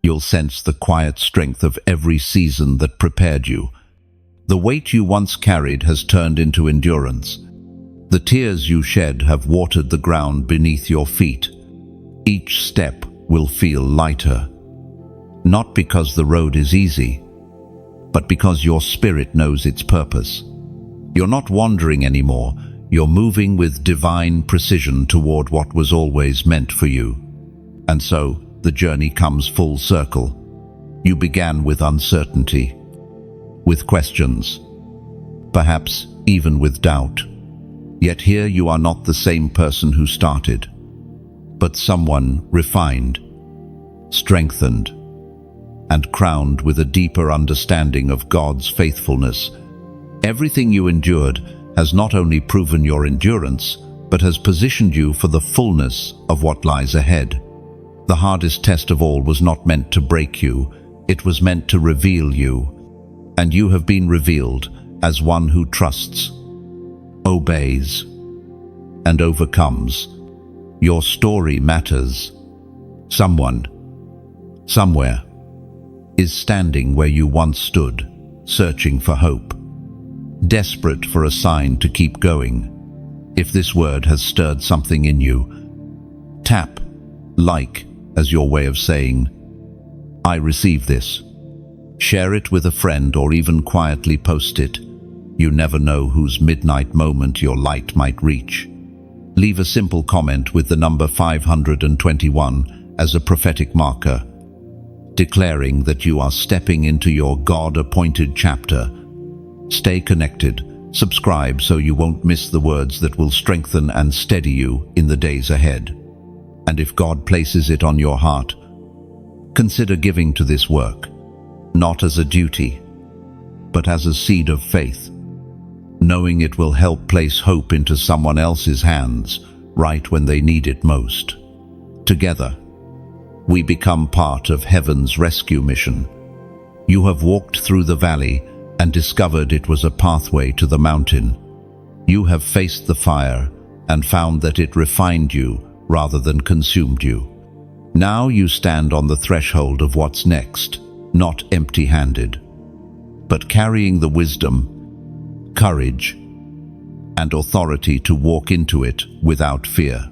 you'll sense the quiet strength of every season that prepared you. The weight you once carried has turned into endurance. The tears you shed have watered the ground beneath your feet. Each step will feel lighter, not because the road is easy, but because your spirit knows its purpose. You're not wandering anymore. You're moving with divine precision toward what was always meant for you. And so, the journey comes full circle. You began with uncertainty, with questions, perhaps even with doubt. Yet here you are not the same person who started, but someone refined, strengthened, and crowned with a deeper understanding of God's faithfulness. Everything you endured has not only proven your endurance, but has positioned you for the fullness of what lies ahead. The hardest test of all was not meant to break you, it was meant to reveal you. And you have been revealed as one who trusts, obeys, and overcomes. Your story matters. Someone, somewhere, is standing where you once stood, searching for hope, desperate for a sign to keep going. If this word has stirred something in you, tap like as your way of saying, "I receive this." Share it with a friend or even quietly post it. You never know whose midnight moment your light might reach. Leave a simple comment with the number 521 as a prophetic marker, declaring that you are stepping into your God-appointed chapter. Stay connected. Subscribe so you won't miss the words that will strengthen and steady you in the days ahead. And if God places it on your heart, consider giving to this work, not as a duty, but as a seed of faith, knowing it will help place hope into someone else's hands right when they need it most. Together, we become part of heaven's rescue mission. You have walked through the valley and discovered it was a pathway to the mountain. You have faced the fire and found that it refined you rather than consumed you. Now you stand on the threshold of what's next, not empty-handed, but carrying the wisdom, courage, and authority to walk into it without fear.